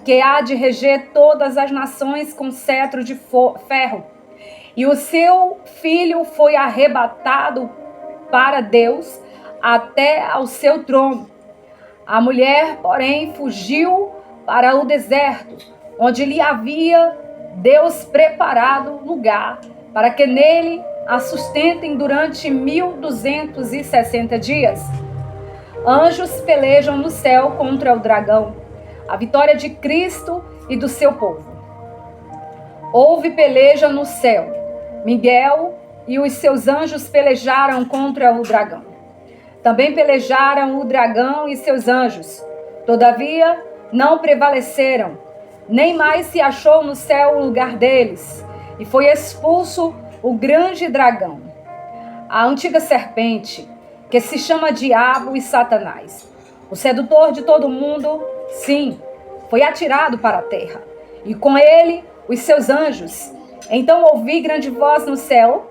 que há de reger todas as nações com cetro de ferro. E o seu filho foi arrebatado para Deus até ao seu trono. A mulher, porém, fugiu para o deserto, onde lhe havia Deus preparado lugar, para que nele a sustentem durante 1260 dias. Anjos pelejam no céu contra o dragão, a vitória de Cristo e do seu povo. Houve peleja no céu. Miguel e os seus anjos pelejaram contra o dragão. Também pelejaram o dragão e seus anjos. Todavia, não prevaleceram. Nem mais se achou no céu o lugar deles. E foi expulso o grande dragão, a antiga serpente, que se chama Diabo e Satanás, o sedutor de todo mundo. Sim, foi atirado para a terra, e com ele os seus anjos. Então ouvi grande voz no céu,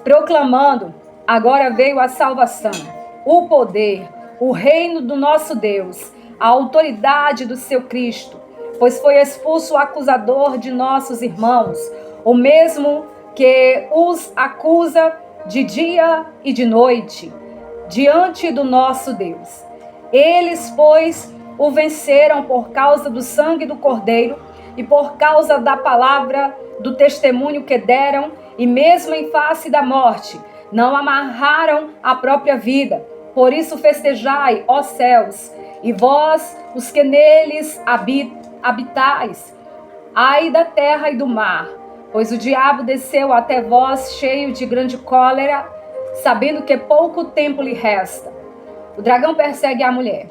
proclamando: agora veio a salvação, o poder, o reino do nosso Deus, a autoridade do seu Cristo, pois foi expulso o acusador de nossos irmãos, o mesmo que os acusa de dia e de noite, diante do nosso Deus. Eles, pois, o venceram por causa do sangue do Cordeiro e por causa da palavra do testemunho que deram, e mesmo em face da morte, não amarraram a própria vida. Por isso festejai, ó céus, e vós, os que neles habitais. Ai da terra e do mar, pois o diabo desceu até vós cheio de grande cólera, sabendo que pouco tempo lhe resta. O dragão persegue a mulher.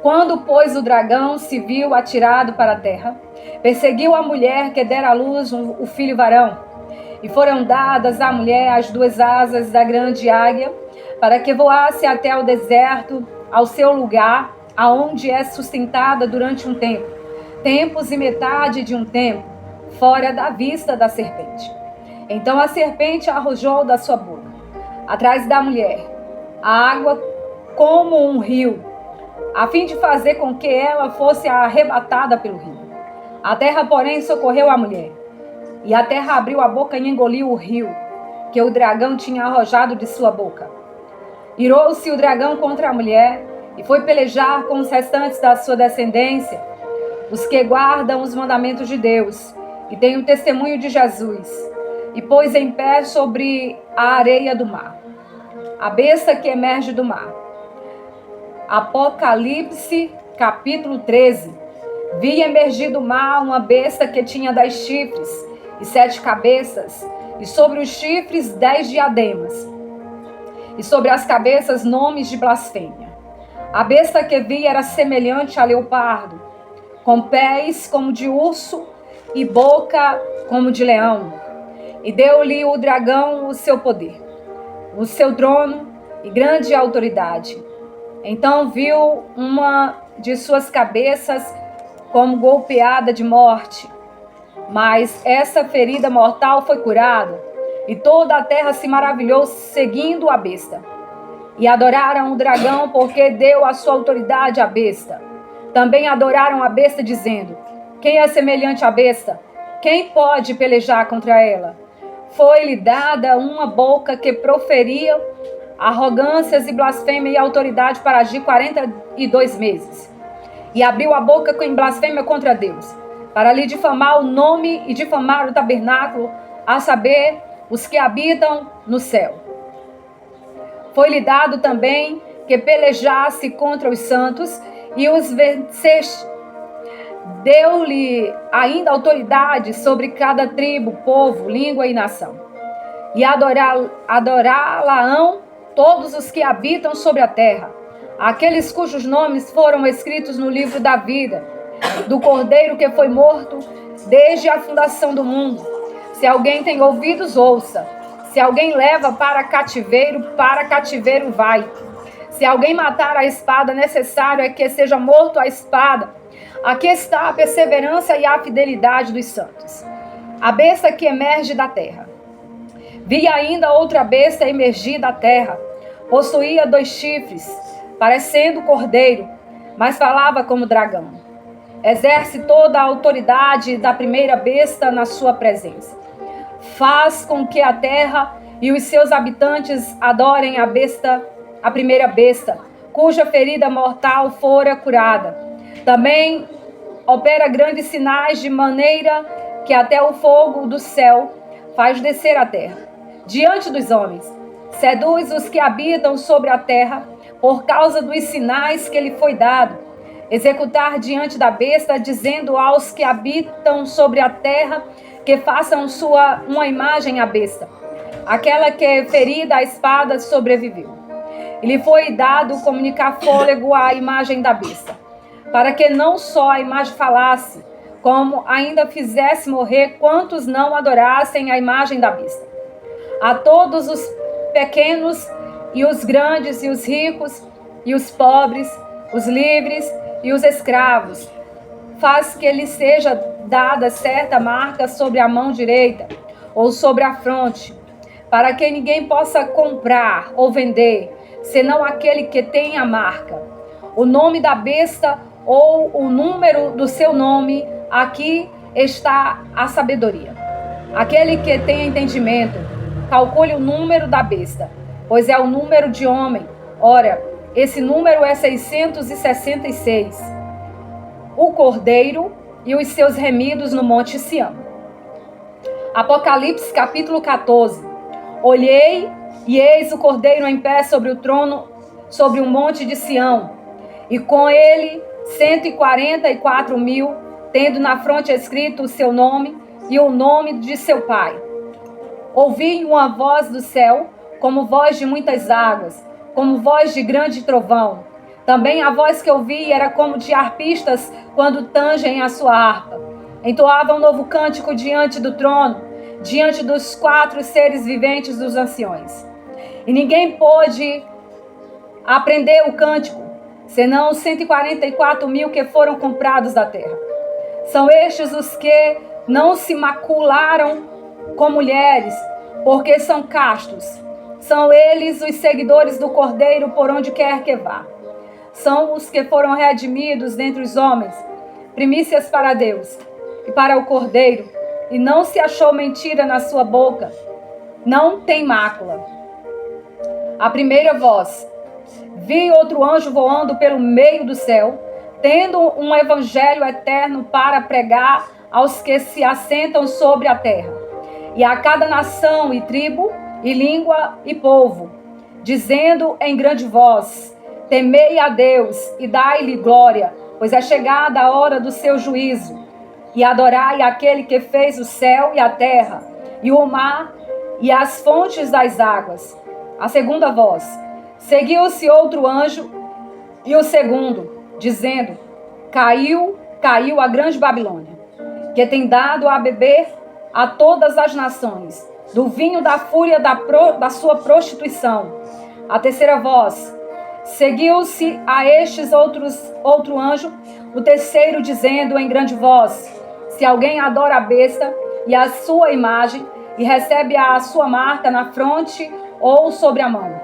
Quando, pois, o dragão se viu atirado para a terra, perseguiu a mulher que dera à luz o filho varão. E foram dadas à mulher as duas asas da grande águia, para que voasse até o deserto, ao seu lugar, aonde é sustentada durante um tempo, tempos e metade de um tempo, fora da vista da serpente. Então a serpente arrojou da sua boca, atrás da mulher, a água como um rio, a fim de fazer com que ela fosse arrebatada pelo rio. A terra, porém, socorreu a mulher, e a terra abriu a boca e engoliu o rio, que o dragão tinha arrojado de sua boca. Irou-se o dragão contra a mulher, e foi pelejar com os restantes da sua descendência, os que guardam os mandamentos de Deus, e têm o testemunho de Jesus, e pôs em pé sobre a areia do mar, a besta que emerge do mar. Apocalipse, capítulo 13. Vi emergir do mar uma besta que tinha 10 chifres e 7 cabeças, e sobre os chifres 10 diademas, e sobre as cabeças nomes de blasfêmia. A besta que vi era semelhante a leopardo, com pés como de urso e boca como de leão. E deu-lhe o dragão o seu poder, o seu trono e grande autoridade. Então viu uma de suas cabeças como golpeada de morte, mas essa ferida mortal foi curada, e toda a terra se maravilhou seguindo a besta. E adoraram o dragão, porque deu a sua autoridade à besta. Também adoraram a besta, dizendo: quem é semelhante à besta? Quem pode pelejar contra ela? Foi-lhe dada uma boca que proferia arrogâncias e blasfêmia, e autoridade para agir 42 meses. E abriu a boca em blasfêmia contra Deus, para lhe difamar o nome e difamar o tabernáculo, a saber, os que habitam no céu. Foi-lhe dado também que pelejasse contra os santos e os vencesse. Deu-lhe ainda autoridade sobre cada tribo, povo, língua e nação. E adorá-la-ão todos os que habitam sobre a terra, aqueles cujos nomes foram escritos no livro da vida, do Cordeiro que foi morto desde a fundação do mundo. Se alguém tem ouvidos, ouça. Se alguém leva para cativeiro vai. Se alguém matar a espada, necessário é que seja morto a espada. Aqui está a perseverança e a fidelidade dos santos. A besta que emerge da terra. Vi ainda outra besta emergir da terra. Possuía 2 chifres, parecendo cordeiro, mas falava como dragão. Exerce toda a autoridade da primeira besta na sua presença. Faz com que a terra e os seus habitantes adorem a primeira besta, cuja ferida mortal fora curada. Também opera grandes sinais, de maneira que até o fogo do céu faz descer a terra diante dos homens. Seduz os que habitam sobre a terra por causa dos sinais que lhe foi dado. executar diante da besta, dizendo aos que habitam sobre a terra que façam uma imagem à besta. Aquela que ferida a espada sobreviveu. E lhe foi dado comunicar fôlego à imagem da besta, para que não só a imagem falasse, como ainda fizesse morrer quantos não adorassem a imagem da besta. A todos os pequenos e os grandes e os ricos e os pobres, os livres e os escravos, faz que lhe seja dada certa marca sobre a mão direita ou sobre a fronte, para que ninguém possa comprar ou vender, senão aquele que tem a marca, o nome da besta ou o número do seu nome. Aqui está a sabedoria. Aquele que tem entendimento, calcule o número da besta, pois é o número de homem. Ora, esse número é 666. O cordeiro e os seus remidos no monte Sião. Apocalipse capítulo 14. Olhei e eis o cordeiro em pé sobre o trono, sobre o monte de Sião, e com ele 144.000, tendo na fronte escrito o seu nome e o nome de seu pai. Ouvi uma voz do céu, como voz de muitas águas, como voz de grande trovão. Também a voz que ouvi era como de harpistas quando tangem a sua harpa. Entoavam um novo cântico diante do trono, diante dos 4 seres viventes dos anciões. E ninguém pôde aprender o cântico, senão os 144.000 que foram comprados da terra. São estes os que não se macularam com mulheres, porque são castos. São eles os seguidores do Cordeiro por onde quer que vá. São os que foram redimidos dentre os homens, primícias para Deus e para o Cordeiro, e não se achou mentira na sua boca. Não tem mácula. A primeira voz. Vi outro anjo voando pelo meio do céu, tendo um evangelho eterno para pregar aos que se assentam sobre a terra, e a cada nação e tribo, e língua e povo, dizendo em grande voz: temei a Deus e dai-lhe glória, pois é chegada a hora do seu juízo. E adorai aquele que fez o céu e a terra, e o mar e as fontes das águas. A segunda voz. Seguiu-se outro anjo, e o segundo, dizendo: caiu a grande Babilônia, que tem dado a beber a todas as nações, do vinho da fúria da sua prostituição. A terceira voz. Seguiu-se a estes outro anjo, o terceiro, dizendo em grande voz: se alguém adora a besta e a sua imagem, e recebe a sua marca na fronte ou sobre a mão,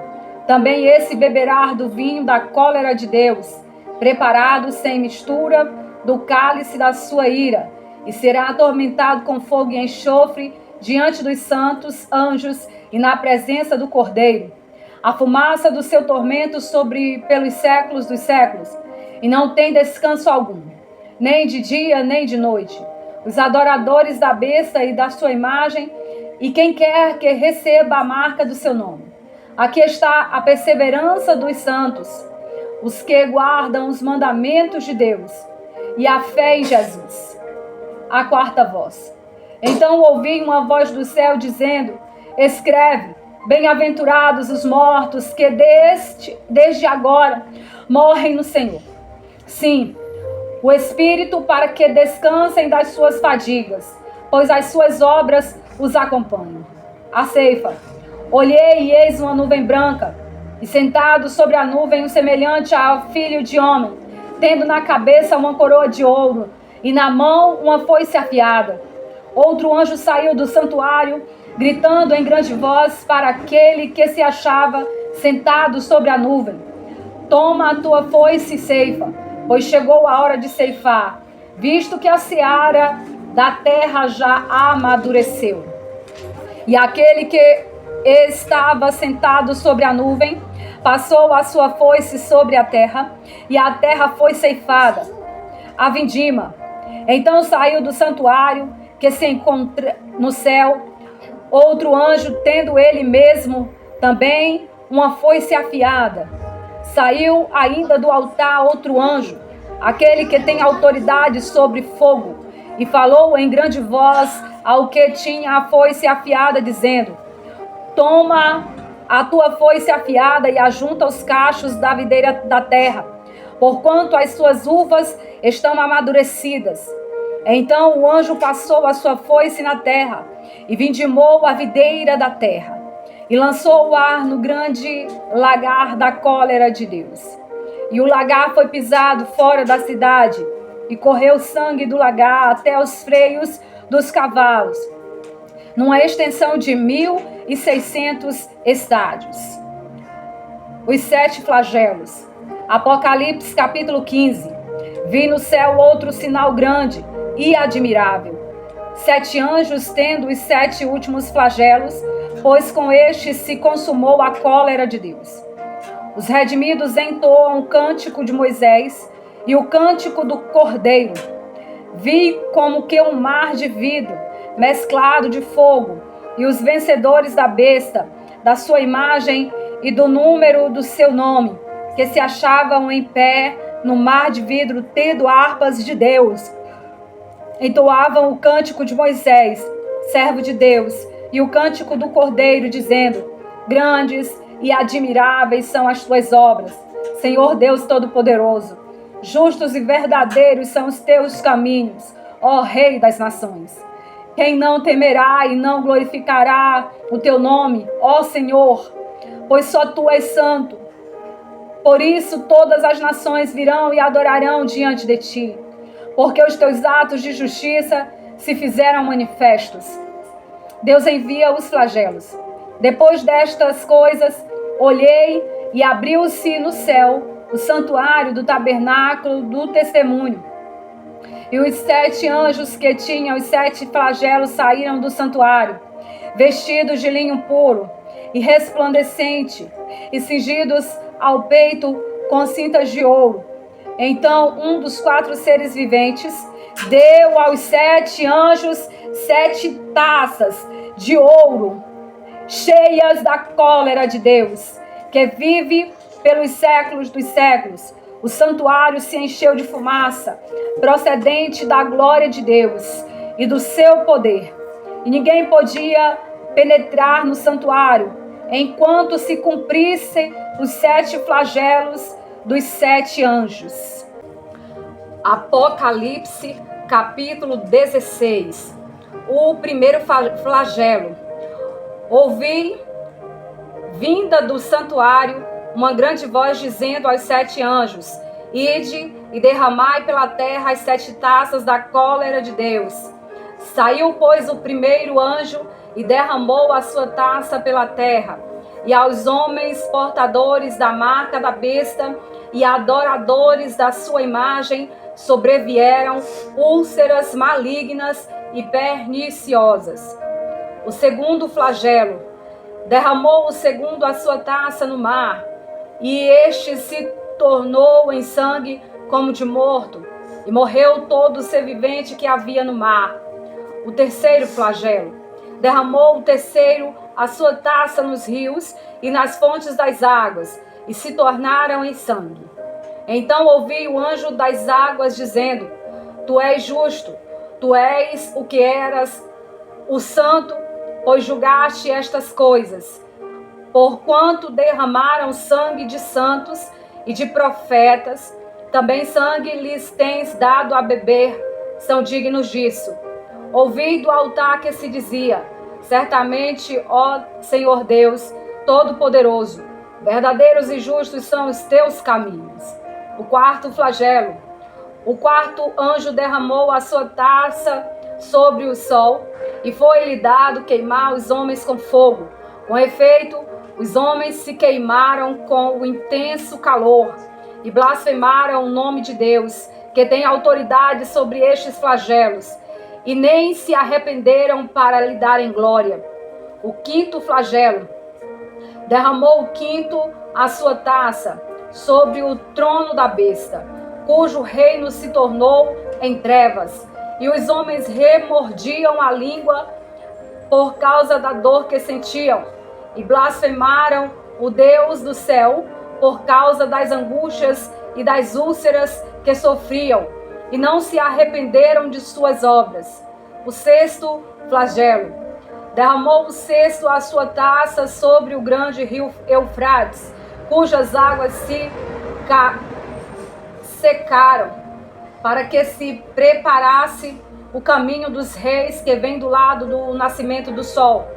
também esse beberá do vinho da cólera de Deus, preparado sem mistura do cálice da sua ira, e será atormentado com fogo e enxofre diante dos santos anjos e na presença do Cordeiro. A fumaça do seu tormento pelos séculos dos séculos, e não tem descanso algum, nem de dia nem de noite. Os adoradores da besta e da sua imagem, e quem quer que receba a marca do seu nome. Aqui está a perseverança dos santos, os que guardam os mandamentos de Deus e a fé em Jesus. A quarta voz. Então ouvi uma voz do céu dizendo: escreve, bem-aventurados os mortos que desde agora morrem no Senhor. Sim, o Espírito, para que descansem das suas fadigas, pois as suas obras os acompanham. A ceifa. Olhei e eis uma nuvem branca, e sentado sobre a nuvem um semelhante ao filho de homem, tendo na cabeça uma coroa de ouro, e na mão uma foice afiada. Outro anjo saiu do santuário, gritando em grande voz para aquele que se achava sentado sobre a nuvem: toma a tua foice e ceifa, pois chegou a hora de ceifar, visto que a seara da terra já amadureceu. E aquele que estava sentado sobre a nuvem passou a sua foice sobre a terra, e a terra foi ceifada, a vindima. Então saiu do santuário que se encontra no céu outro anjo, tendo ele mesmo também uma foice afiada. Saiu ainda do altar outro anjo, aquele que tem autoridade sobre fogo, e falou em grande voz ao que tinha a foice afiada, dizendo: toma a tua foice afiada e ajunta os cachos da videira da terra, porquanto as suas uvas estão amadurecidas. Então o anjo passou a sua foice na terra, e vindimou a videira da terra, e lançou o ar no grande lagar da cólera de Deus. E o lagar foi pisado fora da cidade, e correu sangue do lagar até os freios dos cavalos, numa extensão de 1.600 estádios. Os 7 flagelos. Apocalipse capítulo 15. Vi no céu outro sinal grande e admirável: 7 anjos tendo os 7 últimos flagelos, pois com estes se consumou a cólera de Deus. Os redimidos entoam o cântico de Moisés e o cântico do Cordeiro. Vi como que um mar de vidro mesclado de fogo, e os vencedores da besta, da sua imagem e do número do seu nome, que se achavam em pé no mar de vidro, tendo harpas de Deus, entoavam o cântico de Moisés, servo de Deus, e o cântico do Cordeiro, dizendo: grandes e admiráveis são as tuas obras, Senhor Deus Todo-Poderoso. Justos e verdadeiros são os teus caminhos, ó Rei das nações. Quem não temerá e não glorificará o teu nome, ó Senhor? Pois só tu és santo. Por isso todas as nações virão e adorarão diante de ti, porque os teus atos de justiça se fizeram manifestos. Deus envia os flagelos. Depois destas coisas, olhei e abriu-se no céu o santuário do tabernáculo do testemunho. E os 7 anjos que tinham os 7 flagelos saíram do santuário, vestidos de linho puro e resplandecente, e cingidos ao peito com cintas de ouro. Então um dos 4 seres viventes deu aos 7 anjos 7 taças de ouro, cheias da cólera de Deus, que vive pelos séculos dos séculos. O santuário se encheu de fumaça, procedente da glória de Deus e do seu poder. E ninguém podia penetrar no santuário, enquanto se cumprissem os 7 flagelos dos 7 anjos. Apocalipse, capítulo 16. O primeiro flagelo. Ouvi, vinda do santuário, uma grande voz dizendo aos 7 anjos: ide e derramai pela terra as 7 taças da cólera de Deus. Saiu, pois, o primeiro anjo e derramou a sua taça pela terra, e aos homens portadores da marca da besta e adoradores da sua imagem sobrevieram úlceras malignas e perniciosas. O segundo flagelo. Derramou o segundo a sua taça no mar, e este se tornou em sangue como de morto, e morreu todo o ser vivente que havia no mar. O terceiro flagelo. Derramou o terceiro a sua taça nos rios e nas fontes das águas, e se tornaram em sangue. Então ouvi o anjo das águas dizendo: tu és justo, tu és o que eras, o santo, pois julgaste estas coisas. Porquanto derramaram sangue de santos e de profetas, também sangue lhes tens dado a beber, são dignos disso. Ouvi do altar que se dizia: certamente, ó Senhor Deus Todo-Poderoso, verdadeiros e justos são os teus caminhos. O quarto flagelo. O quarto anjo derramou a sua taça sobre o sol, e foi-lhe dado queimar os homens com fogo. Com efeito, os homens se queimaram com o intenso calor e blasfemaram o nome de Deus, que tem autoridade sobre estes flagelos, e nem se arrependeram para lhe darem glória. O quinto flagelo. Derramou o quinto a sua taça sobre o trono da besta, cujo reino se tornou em trevas, e os homens remordiam a língua por causa da dor que sentiam, e blasfemaram o Deus do céu por causa das angústias e das úlceras que sofriam, e não se arrependeram de suas obras. O sexto flagelo. Derramou o sexto a sua taça sobre o grande rio Eufrates, cujas águas se secaram, para que se preparasse o caminho dos reis que vem do lado do nascimento do sol.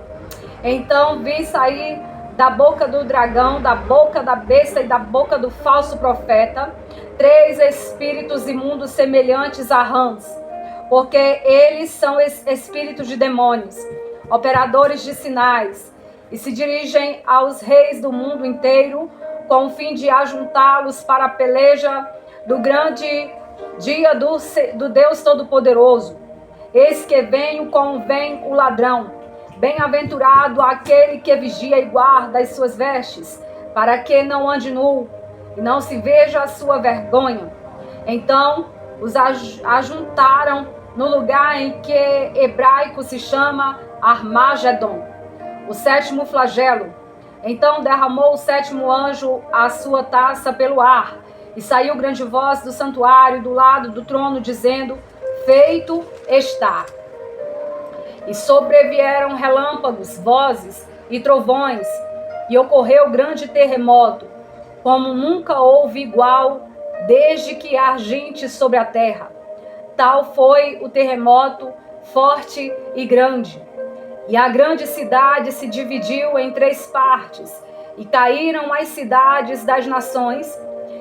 Então vi sair da boca do dragão, da boca da besta e da boca do falso profeta, 3 espíritos imundos semelhantes a rãs, porque eles são espíritos de demônios, operadores de sinais, e se dirigem aos reis do mundo inteiro, com o fim de ajuntá-los para a peleja do grande dia do Deus Todo-Poderoso. Eis que venho como vem o ladrão. Bem-aventurado aquele que vigia e guarda as suas vestes, para que não ande nu e não se veja a sua vergonha. Então os ajuntaram no lugar em que hebraico se chama Armagedon, o sétimo flagelo. Então derramou o sétimo anjo a sua taça pelo ar, e saiu grande voz do santuário do lado do trono, dizendo: feito está. E sobrevieram relâmpagos, vozes e trovões, e ocorreu grande terremoto, como nunca houve igual desde que há gente sobre a terra. Tal foi o terremoto, forte e grande. E a grande cidade se dividiu em 3 partes, e caíram as cidades das nações,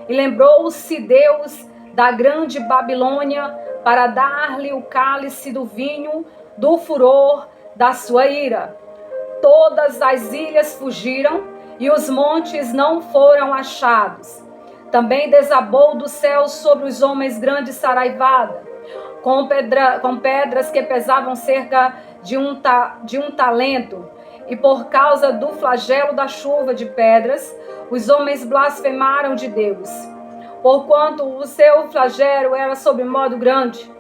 e lembrou-se Deus da grande Babilônia para dar-lhe o cálice do vinho do furor da sua ira. Todas as ilhas fugiram e os montes não foram achados. Também desabou do céu sobre os homens grande saraivada, com pedras que pesavam cerca de um talento. E por causa do flagelo da chuva de pedras, os homens blasfemaram de Deus, porquanto o seu flagelo era sobremodo grande.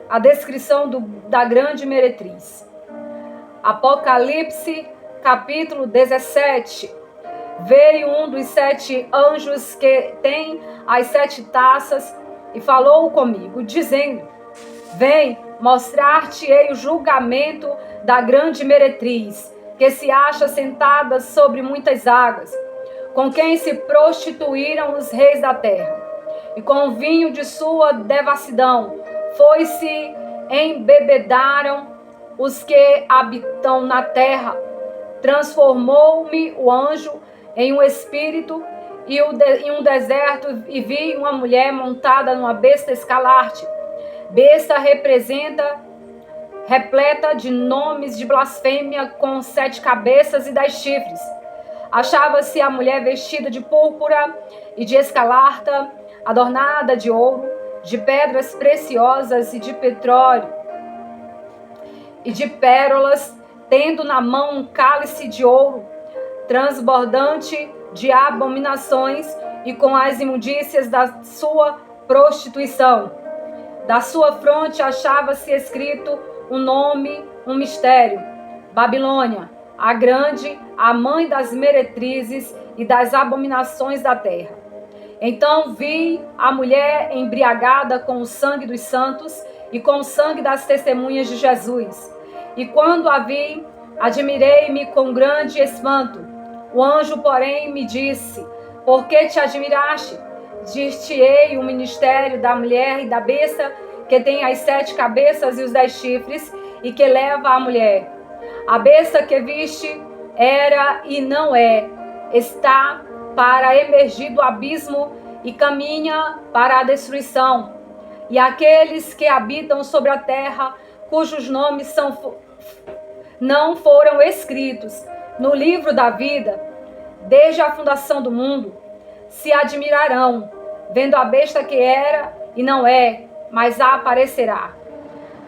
A descrição da grande meretriz. Apocalipse, capítulo 17. Veio um dos 7 anjos que tem as 7 taças e falou comigo, dizendo: vem, mostrar-te-ei o julgamento da grande meretriz, que se acha sentada sobre muitas águas, com quem se prostituíram os reis da terra, e com o vinho de sua devassidão foi-se embebedaram os que habitam na terra. Transformou-me o anjo em um espírito em um deserto, e vi uma mulher montada numa besta escalarte. Besta repleta de nomes de blasfêmia, com 7 cabeças e 10 chifres. Achava-se a mulher vestida de púrpura e de escarlata, adornada de ouro, de pedras preciosas e de petróleo e de pérolas, tendo na mão um cálice de ouro transbordante de abominações e com as imundícias da sua prostituição. Da sua fronte achava-se escrito um nome, um mistério: Babilônia, a grande, a mãe das meretrizes e das abominações da terra. Então vi a mulher embriagada com o sangue dos santos e com o sangue das testemunhas de Jesus. E quando a vi, admirei-me com grande espanto. O anjo, porém, me disse: por que te admiraste? Dir-te-ei o ministério da mulher e da besta, que tem as 7 cabeças e os 10 chifres, e que leva a mulher. A besta que viste era e não é, está para emergir do abismo e caminha para a destruição. E aqueles que habitam sobre a terra, cujos nomes não foram escritos no livro da vida, desde a fundação do mundo, se admirarão, vendo a besta que era e não é, mas aparecerá.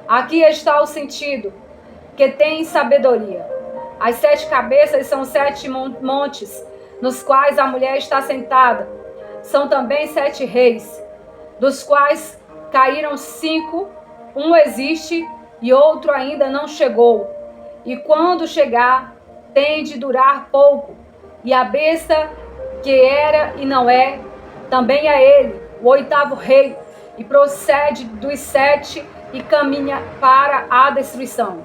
Aqui está o sentido, que tem sabedoria. As 7 cabeças são 7 montes, nos quais a mulher está sentada. São também 7 reis, dos quais caíram 5, um existe e outro ainda não chegou. E quando chegar, tem de durar pouco. E a besta que era e não é, também é ele, o 8º rei, e procede dos 7 e caminha para a destruição.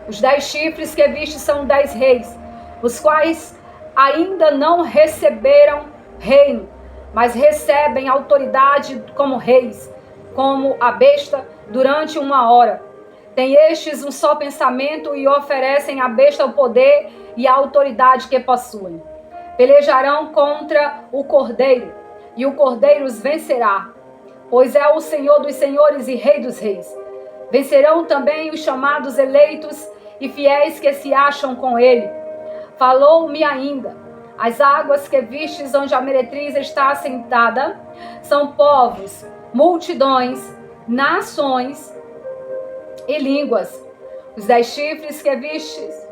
Os 10 chifres que viste são 10 reis, os quais ainda não receberam reino, mas recebem autoridade como reis, como a besta, durante 1 hora. Tem estes um só pensamento e oferecem à besta o poder e a autoridade que possuem. Pelejarão contra o Cordeiro, e o Cordeiro os vencerá, pois é o Senhor dos senhores e Rei dos reis. Vencerão também os chamados eleitos e fiéis que se acham com ele. Falou-me ainda: as águas que vistes onde a meretriz está assentada são povos, multidões, nações e línguas. Os 10 chifres que vistes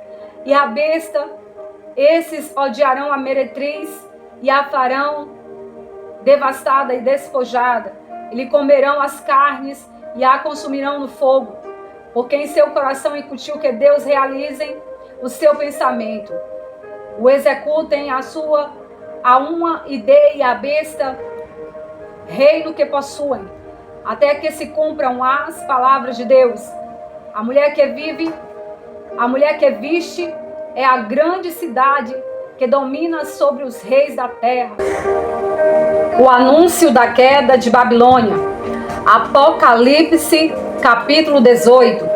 e a besta, esses odiarão a meretriz e a farão devastada e despojada. E lhe comerão as carnes e a consumirão no fogo, porque em seu coração incutiu que Deus realizem o seu pensamento. O executem a uma ideia, a besta, reino que possuem, até que se cumpram as palavras de Deus. A mulher que viste é a grande cidade que domina sobre os reis da terra. O anúncio da queda de Babilônia. Apocalipse, capítulo 18.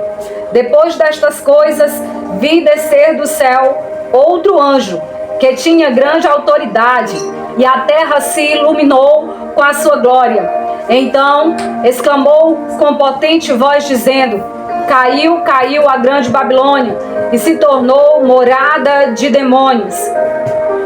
Depois destas coisas, vi descer do céu outro anjo, que tinha grande autoridade, e a terra se iluminou com a sua glória. Então exclamou com potente voz, dizendo: Caiu, caiu a grande Babilônia, e se tornou morada de demônios,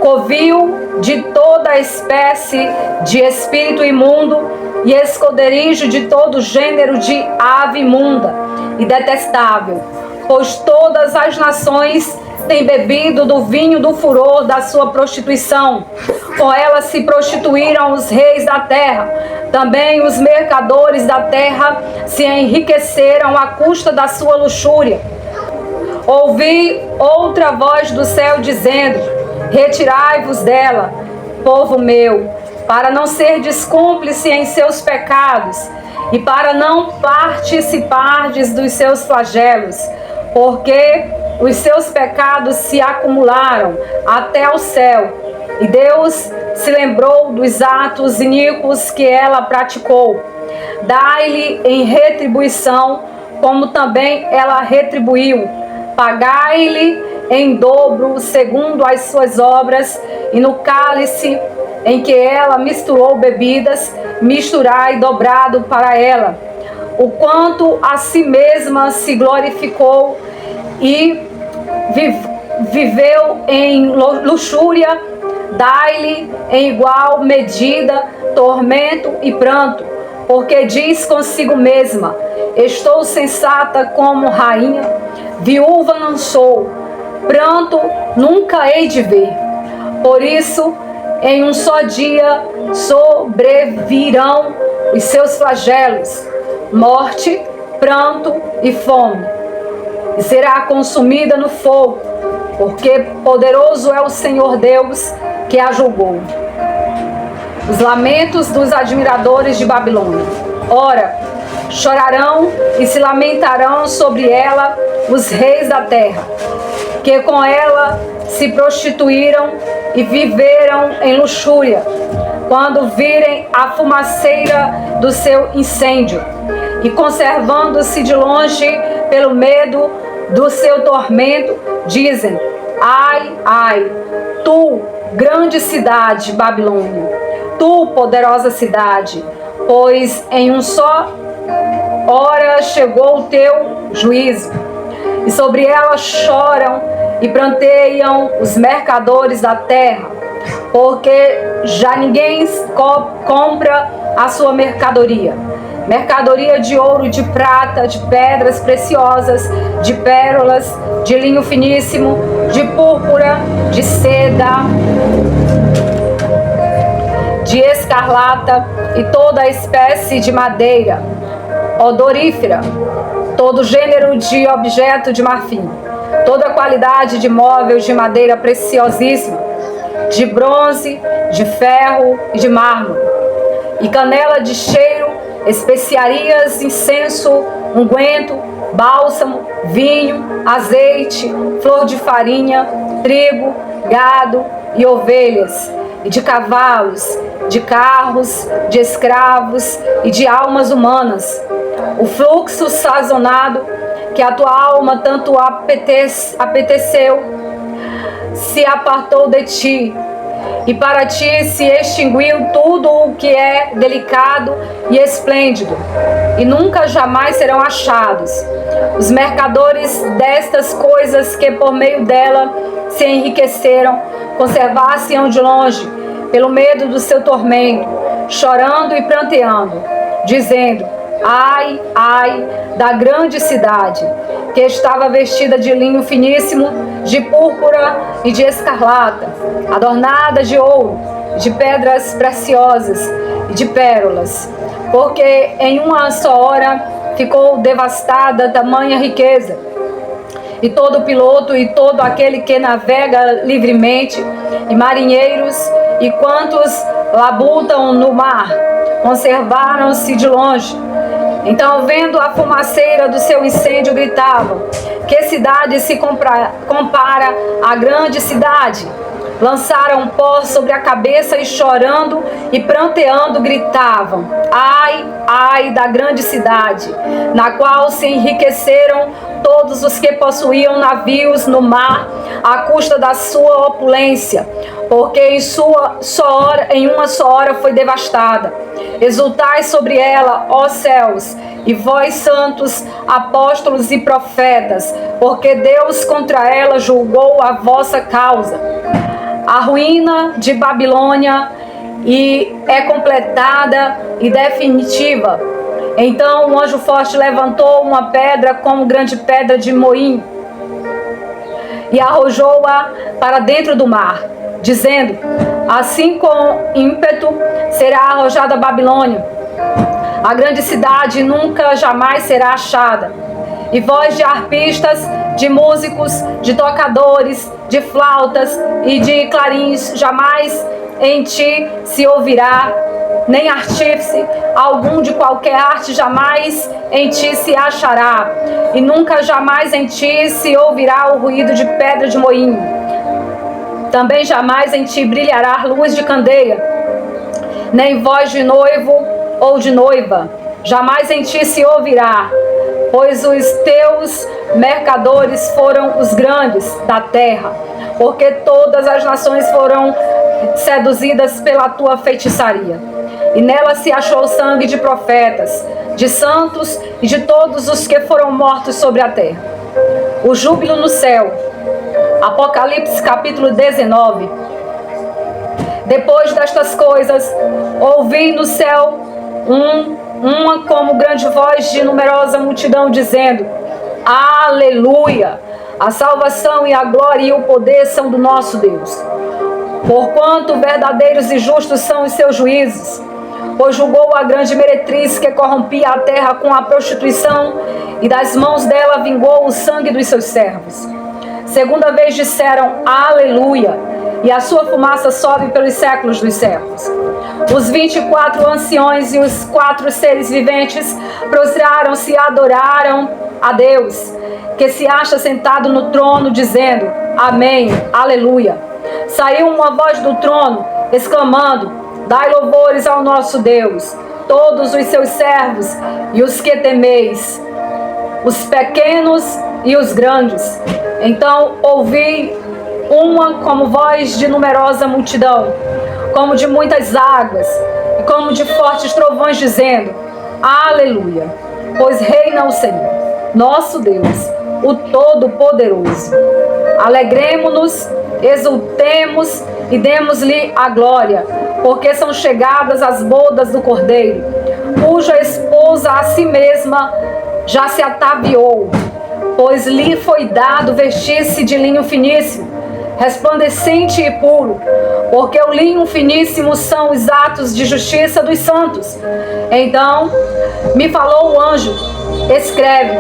covil de toda espécie de espírito imundo e esconderijo de todo gênero de ave imunda e detestável, pois todas as nações têm bebido do vinho do furor da sua prostituição. Com ela se prostituíram os reis da terra. Também os mercadores da terra se enriqueceram à custa da sua luxúria. Ouvi outra voz do céu dizendo: Retirai-vos dela, povo meu, para não serdes cúmplice em seus pecados, e para não participardes dos seus flagelos, porque os seus pecados se acumularam até o céu, e Deus se lembrou dos atos iníquos que ela praticou. Dai-lhe em retribuição, como também ela retribuiu. Pagai-lhe em dobro, segundo as suas obras, e no cálice em que ela misturou bebidas, misturai dobrado para ela. O quanto a si mesma se glorificou e viveu em luxúria, dai-lhe em igual medida tormento e pranto, porque diz consigo mesma: estou sensata como rainha, viúva não sou, pranto nunca hei de ver. Por isso, em um só dia sobrevirão os seus flagelos, morte, pranto e fome, e será consumida no fogo, porque poderoso é o Senhor Deus que a julgou. Os lamentos dos admiradores de Babilônia. Ora, chorarão e se lamentarão sobre ela os reis da terra, que com ela se prostituíram e viveram em luxúria, quando virem a fumaceira do seu incêndio, e conservando-se de longe pelo medo do seu tormento, dizem: ai, ai, tu, grande cidade, Babilônia, tu, poderosa cidade, pois em um só hora chegou o teu juízo. E sobre ela choram e pranteiam os mercadores da terra, porque já ninguém compra a sua mercadoria. Mercadoria de ouro, de prata, de pedras preciosas, de pérolas, de linho finíssimo, de púrpura, de seda, de escarlata e toda espécie de madeira odorífera, todo gênero de objeto de marfim, toda qualidade de móveis de madeira preciosíssima, de bronze, de ferro e de mármore, e canela de cheiro, especiarias, incenso, unguento, bálsamo, vinho, azeite, flor de farinha, trigo, gado e ovelhas, e de cavalos, de carros, de escravos e de almas humanas. O fluxo sazonado que a tua alma tanto apeteceu se apartou de ti, e para ti se extinguiu tudo o que é delicado e esplêndido, e nunca jamais serão achados os mercadores destas coisas que por meio dela se enriqueceram, conservar-se-ão de longe, pelo medo do seu tormento, chorando e pranteando, dizendo: ai, ai, da grande cidade, que estava vestida de linho finíssimo, de púrpura e de escarlata, adornada de ouro, de pedras preciosas e de pérolas, porque em uma só hora ficou devastada tamanha riqueza. E todo piloto e todo aquele que navega livremente, e marinheiros e quantos labutam no mar, conservaram-se de longe. Então, vendo a fumaceira do seu incêndio, gritavam: que cidade se compara à grande cidade? Lançaram pó sobre a cabeça e chorando e pranteando gritavam: ai, ai da grande cidade, na qual se enriqueceram todos os que possuíam navios no mar, à custa da sua opulência, porque em uma só hora foi devastada. Exultai sobre ela, ó céus, e vós santos, apóstolos e profetas, porque Deus contra ela julgou a vossa causa. A ruína de Babilônia é completada e definitiva. Então o anjo forte levantou uma pedra como grande pedra de moinho e arrojou-a para dentro do mar, dizendo: assim com ímpeto será arrojada a Babilônia, a grande cidade, nunca jamais será achada. E voz de arpistas, de músicos, de tocadores, de flautas e de clarins, jamais em ti se ouvirá, nem artífice algum de qualquer arte jamais em ti se achará, e nunca jamais em ti se ouvirá o ruído de pedra de moinho. Também jamais em ti brilhará luz de candeia, nem voz de noivo ou de noiva, jamais em ti se ouvirá, pois os teus mercadores foram os grandes da terra, porque todas as nações foram seduzidas pela tua feitiçaria. E nela se achou sangue de profetas, de santos e de todos os que foram mortos sobre a terra. O júbilo no céu. Apocalipse capítulo 19. Depois destas coisas, ouvi no céu uma como grande voz de numerosa multidão dizendo: aleluia! A salvação e a glória e o poder são do nosso Deus. Porquanto verdadeiros e justos são os seus juízos, pois julgou a grande meretriz que corrompia a terra com a prostituição, e das mãos dela vingou o sangue dos seus servos. Segunda vez disseram aleluia, e a sua fumaça sobe pelos séculos dos séculos. Os 24 anciões e os 4 seres viventes prostraram-se e adoraram a Deus, que se acha sentado no trono, dizendo: amém, aleluia. Saiu uma voz do trono, exclamando: dai louvores ao nosso Deus, todos os seus servos e os que temeis, os pequenos e os grandes. Então ouvi uma como voz de numerosa multidão, como de muitas águas, e como de fortes trovões, dizendo: aleluia, pois reina o Senhor, nosso Deus, o Todo-Poderoso. Alegremo-nos, exultemos e demos-lhe a glória, porque são chegadas as bodas do Cordeiro, cuja esposa a si mesma já se ataviou, pois lhe foi dado vestir-se de linho finíssimo, resplandecente e puro, porque o linho finíssimo são os atos de justiça dos santos. Então me falou o anjo: escreve: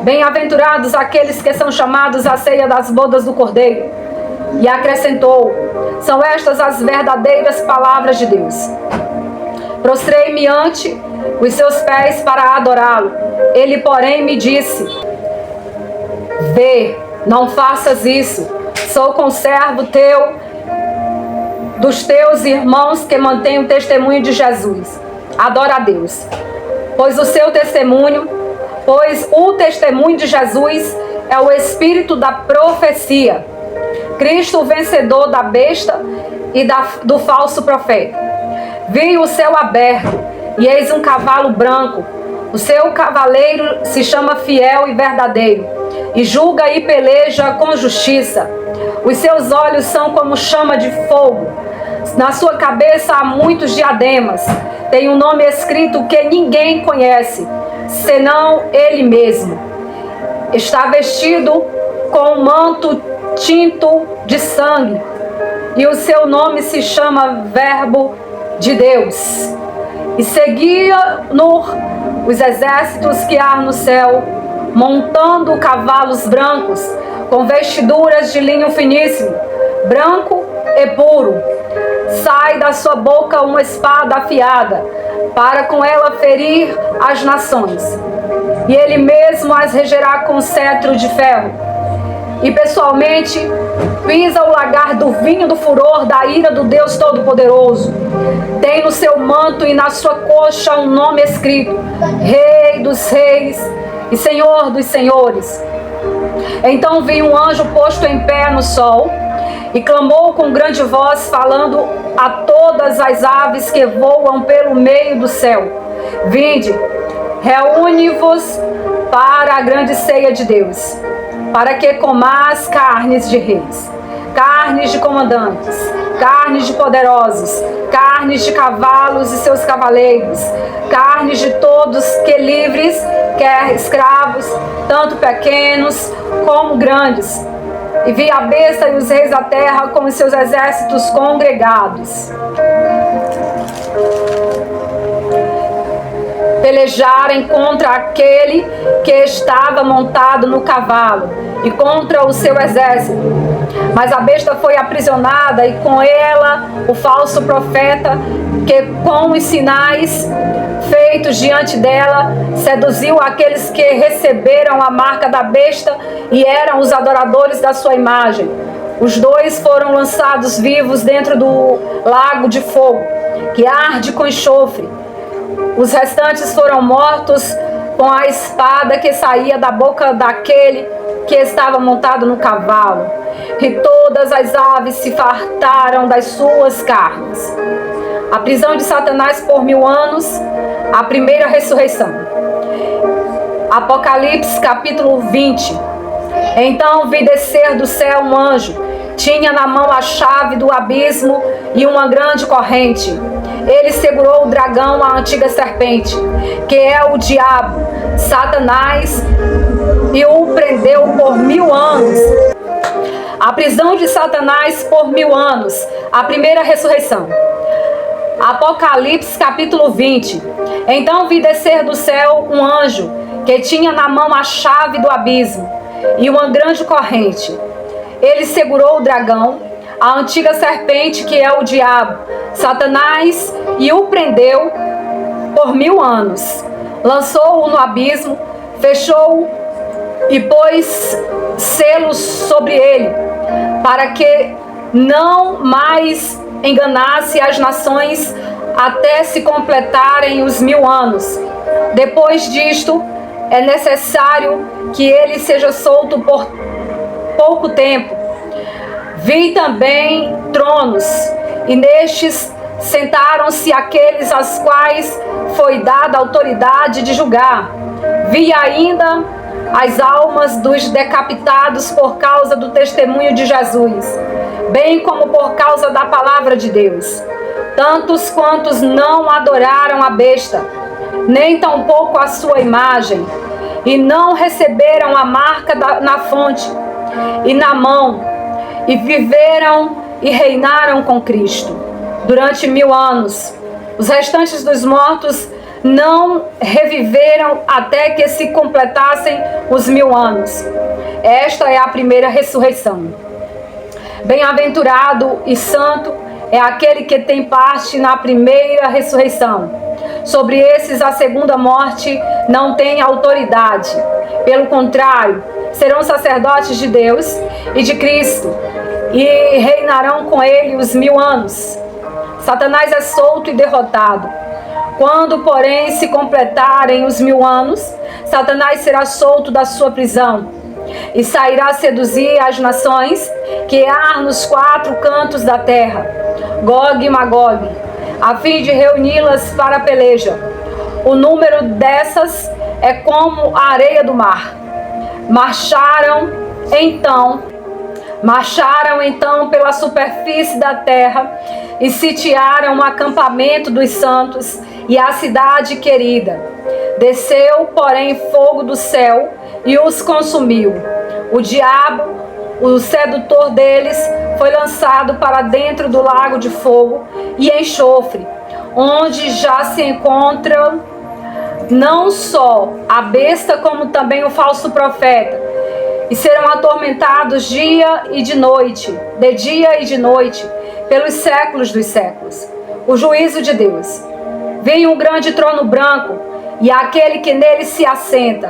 bem-aventurados aqueles que são chamados à ceia das bodas do Cordeiro. E acrescentou: são estas as verdadeiras palavras de Deus. Prostrei-me ante os seus pés para adorá-lo. Ele, porém, me disse: vê, não faças isso. Sou conservo teu, dos teus irmãos que mantêm o testemunho de Jesus. Adora a Deus. Pois o testemunho de Jesus é o espírito da profecia. Cristo, o vencedor da besta e do falso profeta. Vi o céu aberto, e eis um cavalo branco. O seu cavaleiro se chama Fiel e Verdadeiro, e julga e peleja com justiça. Os seus olhos são como chama de fogo. Na sua cabeça há muitos diademas. Tem um nome escrito que ninguém conhece, senão ele mesmo. Está vestido com um manto tinto de sangue, e o seu nome se chama Verbo de Deus. E seguia-no os exércitos que há no céu, montando cavalos brancos, com vestiduras de linho finíssimo, branco e puro. Sai da sua boca uma espada afiada, para com ela ferir as nações. E ele mesmo as regerá com cetro de ferro. E pessoalmente pisa o lagar do vinho do furor da ira do Deus Todo-Poderoso. Tem no seu manto e na sua coxa um nome escrito: Rei dos Reis e Senhor dos Senhores. Então vi um anjo posto em pé no sol, e clamou com grande voz, falando a todas as aves que voam pelo meio do céu: vinde, reúne-vos para a grande ceia de Deus, para que comais carnes de reis, carnes de comandantes, carnes de poderosos, carnes de cavalos e seus cavaleiros, carnes de todos que livres, quer escravos, tanto pequenos como grandes. E vi a besta e os reis da terra com os seus exércitos congregados pelejarem contra aquele que estava montado no cavalo e contra o seu exército. Mas a besta foi aprisionada, e com ela o falso profeta, que com os sinais feitos diante dela seduziu aqueles que receberam a marca da besta e eram os adoradores da sua imagem. Os dois foram lançados vivos dentro do lago de fogo, que arde com enxofre. Os restantes foram mortos com a espada que saía da boca daquele que estava montado no cavalo. E todas as aves se fartaram das suas carnes. A prisão de Satanás por 1000 anos, a primeira ressurreição. Apocalipse capítulo 20. Então vi descer do céu um anjo. Tinha na mão a chave do abismo e uma grande corrente. Ele segurou o dragão, a antiga serpente, que é o diabo, Satanás, e o prendeu por 1000 anos. A prisão de Satanás por 1000 anos, a primeira ressurreição. Apocalipse capítulo 20. Então vi descer do céu um anjo, que tinha na mão a chave do abismo e uma grande corrente. Ele segurou o dragão, a antiga serpente, que é o diabo, Satanás, e o prendeu por 1000 anos. Lançou-o no abismo, fechou-o e pôs selos sobre ele, para que não mais enganasse as nações até se completarem os 1000 anos. Depois disto, é necessário que ele seja solto por pouco tempo. Vi também tronos, e nestes sentaram-se aqueles aos quais foi dada a autoridade de julgar. Vi ainda as almas dos decapitados por causa do testemunho de Jesus, bem como por causa da palavra de Deus. Tantos quantos não adoraram a besta, nem tampouco a sua imagem, e não receberam a marca na fronte e na mão, e viveram e reinaram com Cristo durante 1000 anos. Os restantes dos mortos não reviveram até que se completassem os 1000 anos. Esta é a primeira ressurreição. Bem-aventurado e santo é aquele que tem parte na primeira ressurreição. Sobre esses a segunda morte não tem autoridade. Pelo contrário, serão sacerdotes de Deus e de Cristo e reinarão com ele os 1000 anos. Satanás é solto e derrotado. Quando, porém, se completarem os 1000 anos, Satanás será solto da sua prisão e sairá a seduzir as nações que há nos 4 cantos da terra, Gog e Magog, a fim de reuni-las para a peleja. O número dessas é como a areia do mar. Marcharam então pela superfície da terra e sitiaram o acampamento dos santos e a cidade querida. Desceu, porém, fogo do céu e os consumiu. O diabo, o sedutor deles, foi lançado para dentro do lago de fogo e enxofre, onde já se encontram não só a besta, como também o falso profeta, e serão atormentados de dia e de noite, pelos séculos dos séculos. O juízo de Deus. Vem um grande trono branco, e aquele que nele se assenta,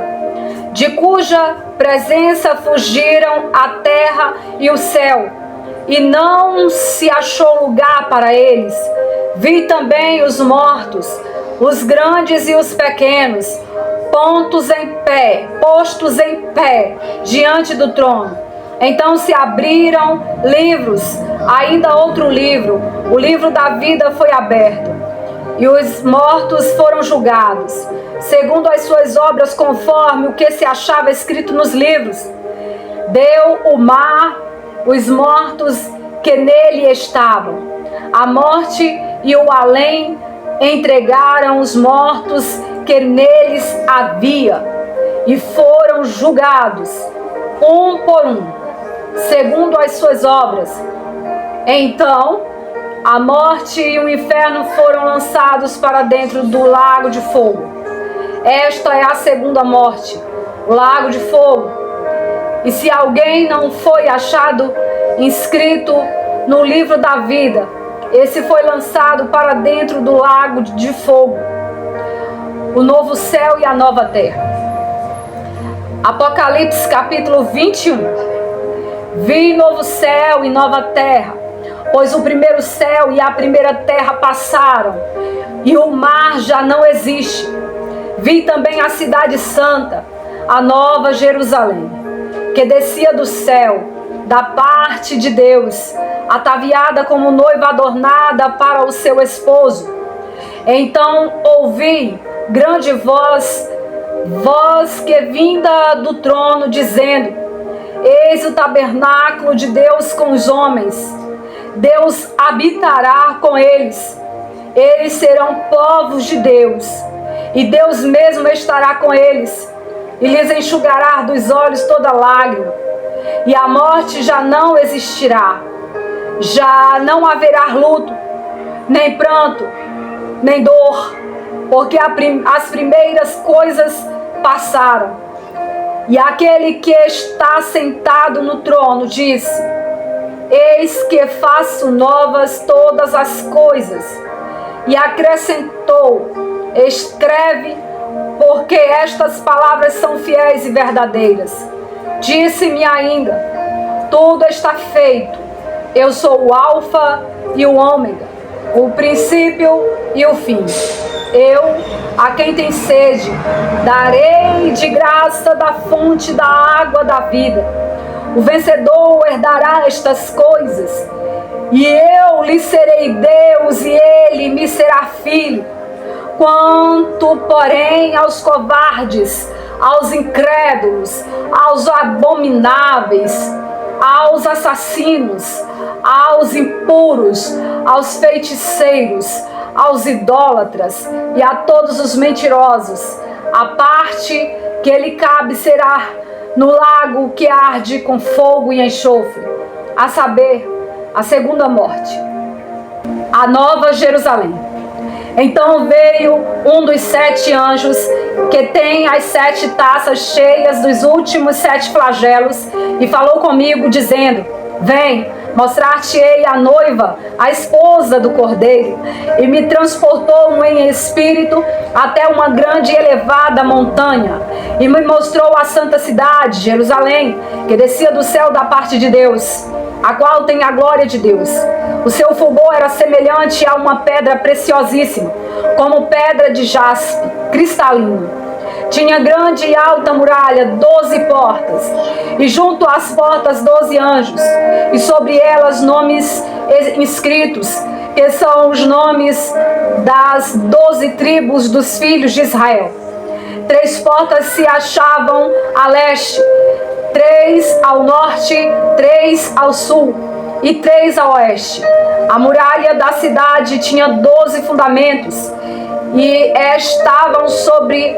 de cuja presença fugiram a terra e o céu, e não se achou lugar para eles. Vi também os mortos, os grandes e os pequenos, postos em pé diante do trono. Então se abriram livros, ainda outro livro, o livro da vida foi aberto, e os mortos foram julgados, segundo as suas obras, conforme o que se achava escrito nos livros. Deu o mar os mortos que nele estavam. A morte e o além entregaram os mortos que neles havia, e foram julgados, um por um, segundo as suas obras. Então, a morte e o inferno foram lançados para dentro do lago de fogo. Esta é a segunda morte, o lago de fogo. E se alguém não foi achado inscrito no livro da vida, esse foi lançado para dentro do lago de fogo. O novo céu e a nova terra. Apocalipse capítulo 21. Vi novo céu e nova terra, pois o primeiro céu e a primeira terra passaram, e o mar já não existe. Vi também a cidade santa, a nova Jerusalém, que descia do céu, da parte de Deus, ataviada como noiva adornada para o seu esposo. Então ouvi grande voz que vinda do trono, dizendo: Eis o tabernáculo de Deus com os homens. Deus habitará com eles. Eles serão povos de Deus, e Deus mesmo estará com eles, e lhes enxugará dos olhos toda lágrima, e a morte já não existirá. Já não haverá luto, nem pranto, nem dor, porque as primeiras coisas passaram. E aquele que está sentado no trono disse: Eis que faço novas todas as coisas. E acrescentou: Escreve, porque estas palavras são fiéis e verdadeiras. Disse-me ainda: Tudo está feito. Eu sou o Alfa e o Ômega, o princípio e o fim. Eu, a quem tem sede, darei de graça da fonte da água da vida. O vencedor herdará estas coisas, e eu lhe serei Deus, e ele me será filho. Quanto, porém, aos covardes, aos incrédulos, aos abomináveis, aos assassinos, aos impuros, aos feiticeiros, aos idólatras e a todos os mentirosos, a parte que lhe cabe será no lago que arde com fogo e enxofre, a saber, a segunda morte, a nova Jerusalém. Então veio um dos 7 anjos, que tem as 7 taças cheias dos últimos 7 flagelos, e falou comigo, dizendo: Vem, Mostrar-te-ei a noiva, a esposa do Cordeiro. E me transportou em espírito até uma grande e elevada montanha. E me mostrou a santa cidade, Jerusalém, que descia do céu da parte de Deus, a qual tem a glória de Deus. O seu fulgor era semelhante a uma pedra preciosíssima, como pedra de jaspe, cristalina. Tinha grande e alta muralha, 12 portas, e junto às portas 12 anjos, e sobre elas nomes inscritos, que são os nomes das 12 tribos dos filhos de Israel. 3 portas se achavam a leste, 3 ao norte, 3 ao sul e 3 a oeste. A muralha da cidade tinha 12 fundamentos, e estavam sobre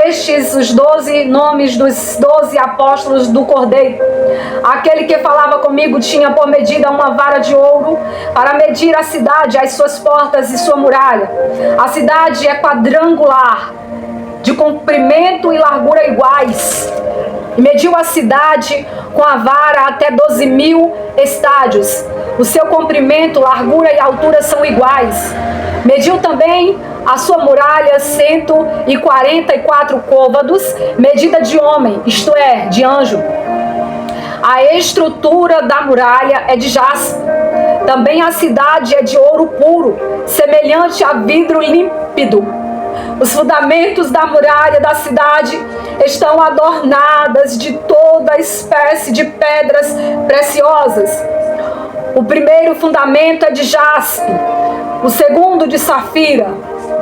estes os 12 nomes dos 12 apóstolos do Cordeiro. Aquele que falava comigo tinha por medida uma vara de ouro para medir a cidade, as suas portas e sua muralha. A cidade é quadrangular, de comprimento e largura iguais. E mediu a cidade com a vara até 12.000 estádios. O seu comprimento, largura e altura são iguais. Mediu também a sua muralha 144 côvados, medida de homem, isto é, de anjo. A estrutura da muralha é de jaspe. Também a cidade é de ouro puro, semelhante a vidro límpido. Os fundamentos da muralha da cidade estão adornadas de toda espécie de pedras preciosas. O primeiro fundamento é de jaspe, o segundo de safira,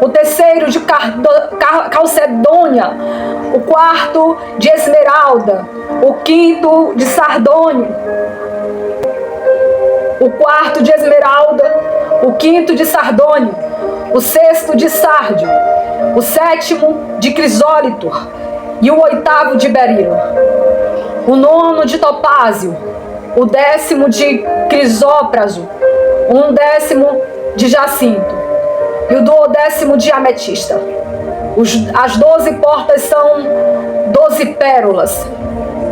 o terceiro de calcedônia, o quarto de esmeralda, o quinto de sardônio, o quarto de esmeralda, o quinto de sardônio, o sexto de sárdio, o sétimo de crisólito e o oitavo de berilo, o nono de topázio, o 10º de crisópraso, o 11º de jacinto e o 12º de ametista. As 12 portas são 12 pérolas,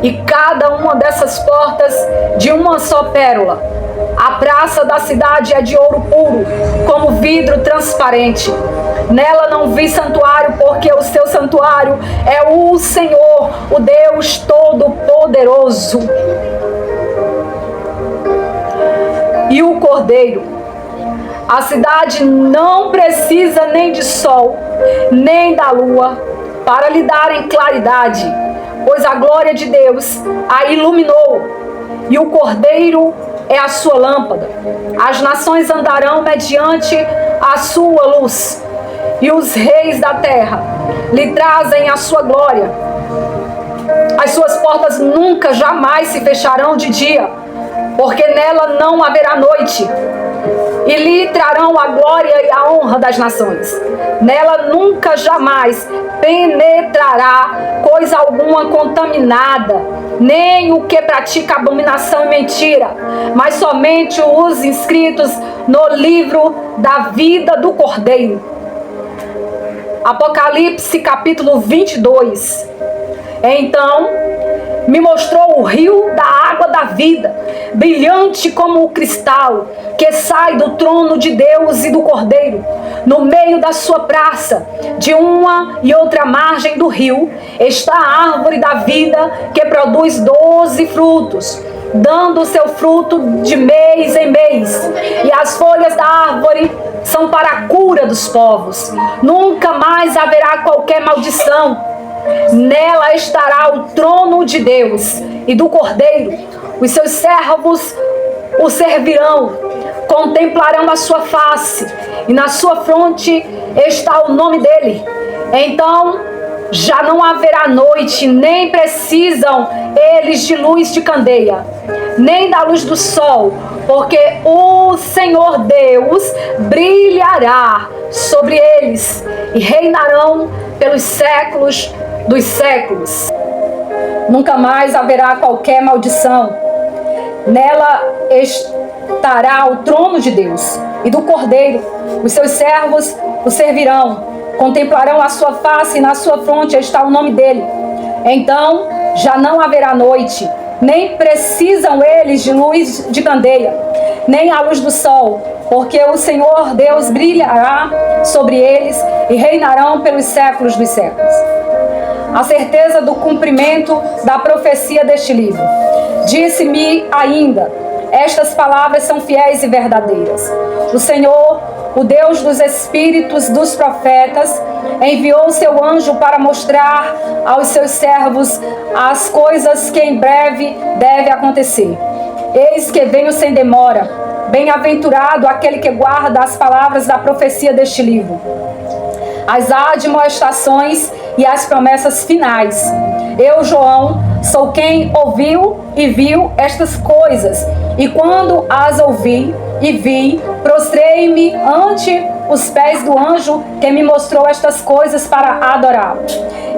e cada uma dessas portas de uma só pérola. A praça da cidade é de ouro puro, como vidro transparente. Nela não vi santuário, porque o seu santuário é o Senhor, o Deus Todo-Poderoso. E o Cordeiro. A cidade não precisa nem de sol, nem da lua, para lhe darem claridade, pois a glória de Deus a iluminou, e o Cordeiro é a sua lâmpada. As nações andarão mediante a sua luz, e os reis da terra lhe trazem a sua glória. As suas portas nunca, jamais se fecharão de dia, porque nela não haverá noite. E lhe trarão a glória e a honra das nações. Nela nunca, jamais penetrará coisa alguma contaminada, nem o que pratica abominação e mentira, mas somente os inscritos no livro da vida do Cordeiro. Apocalipse capítulo 22. Então me mostrou o rio da água da vida, brilhante como o cristal, que sai do trono de Deus e do Cordeiro. No meio da sua praça, de uma e outra margem do rio, está a árvore da vida, que produz 12 frutos, dando o seu fruto de mês em mês. E as folhas da árvore são para a cura dos povos. Nunca mais haverá qualquer maldição. Nela estará o trono de Deus e do Cordeiro. Os seus servos o servirão, contemplarão a sua face, e na sua fronte está o nome dele. Então já não haverá noite, nem precisam eles de luz de candeia, nem da luz do sol, porque o Senhor Deus brilhará sobre eles, e reinarão pelos séculos dos séculos. Nunca mais haverá qualquer maldição. Nela estará o trono de Deus e do Cordeiro. Os seus servos o servirão, contemplarão a sua face, e na sua fronte está o nome dele. Então já não haverá noite, nem precisam eles de luz de candeia, nem a luz do sol, porque o Senhor Deus brilhará sobre eles e reinarão pelos séculos dos séculos. A certeza do cumprimento da profecia deste livro. Disse-me ainda: estas palavras são fiéis e verdadeiras. O Senhor, o Deus dos espíritos dos profetas, enviou o seu anjo para mostrar aos seus servos as coisas que em breve devem acontecer. Eis que venho sem demora. Bem-aventurado aquele que guarda as palavras da profecia deste livro, as admoestações e as promessas finais. Eu, João, sou quem ouviu e viu estas coisas, e quando as ouvi e vi, prostrei-me ante os pés do anjo que me mostrou estas coisas para adorá-lo.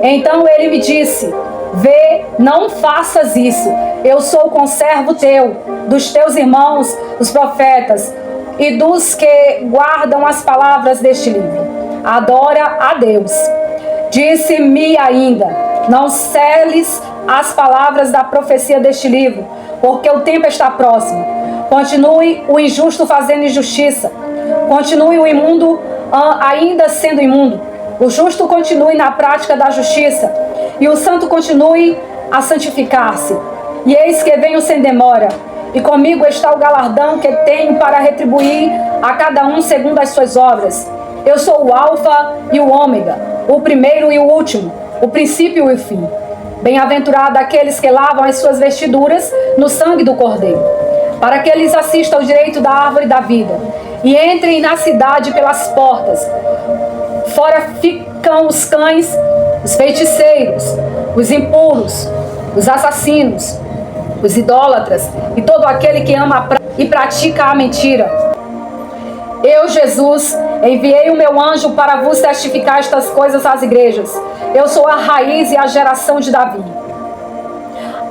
Então ele me disse: vê, não faças isso. Eu sou conservo teu, dos teus irmãos, os profetas, e dos que guardam as palavras deste livro. Adora a Deus. Disse-me ainda: não seles as palavras da profecia deste livro, porque o tempo está próximo. Continue o injusto fazendo injustiça. Continue o imundo ainda sendo imundo. O justo continue na prática da justiça, e o santo continue a santificar-se. E eis que venho sem demora, e comigo está o galardão que tenho para retribuir a cada um segundo as suas obras. Eu sou o Alfa e o Ômega, o primeiro e o último, o princípio e o fim. Bem-aventurado aqueles que lavam as suas vestiduras no sangue do Cordeiro, para que eles assistam ao direito da árvore da vida, e entrem na cidade pelas portas. Fora ficam os cães, os feiticeiros, os impuros, os assassinos, os idólatras e todo aquele que ama e pratica a mentira. Eu, Jesus, enviei o meu anjo para vos testificar estas coisas às igrejas. Eu sou a raiz e a geração de Davi,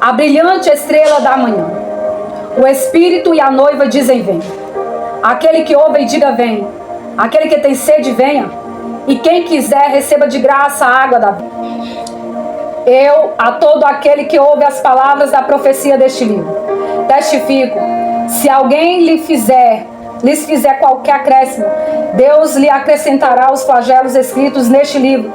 a brilhante estrela da manhã. O Espírito e a noiva dizem: vem. Aquele que ouve, diga: vem. Aquele que tem sede, venha. E quem quiser, receba de graça a água da vida. Eu, a todo aquele que ouve as palavras da profecia deste livro, testifico: se alguém lhes fizer qualquer acréscimo, Deus lhe acrescentará os flagelos escritos neste livro.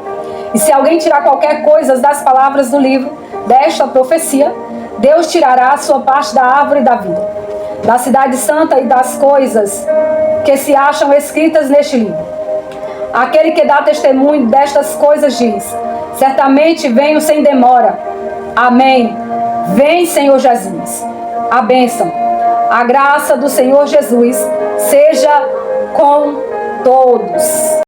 E se alguém tirar qualquer coisa das palavras do livro desta profecia, Deus tirará a sua parte da árvore da vida, da cidade santa e das coisas que se acham escritas neste livro. Aquele que dá testemunho destas coisas diz: certamente venho sem demora. Amém. Vem, Senhor Jesus. A bênção, a graça do Senhor Jesus seja com todos.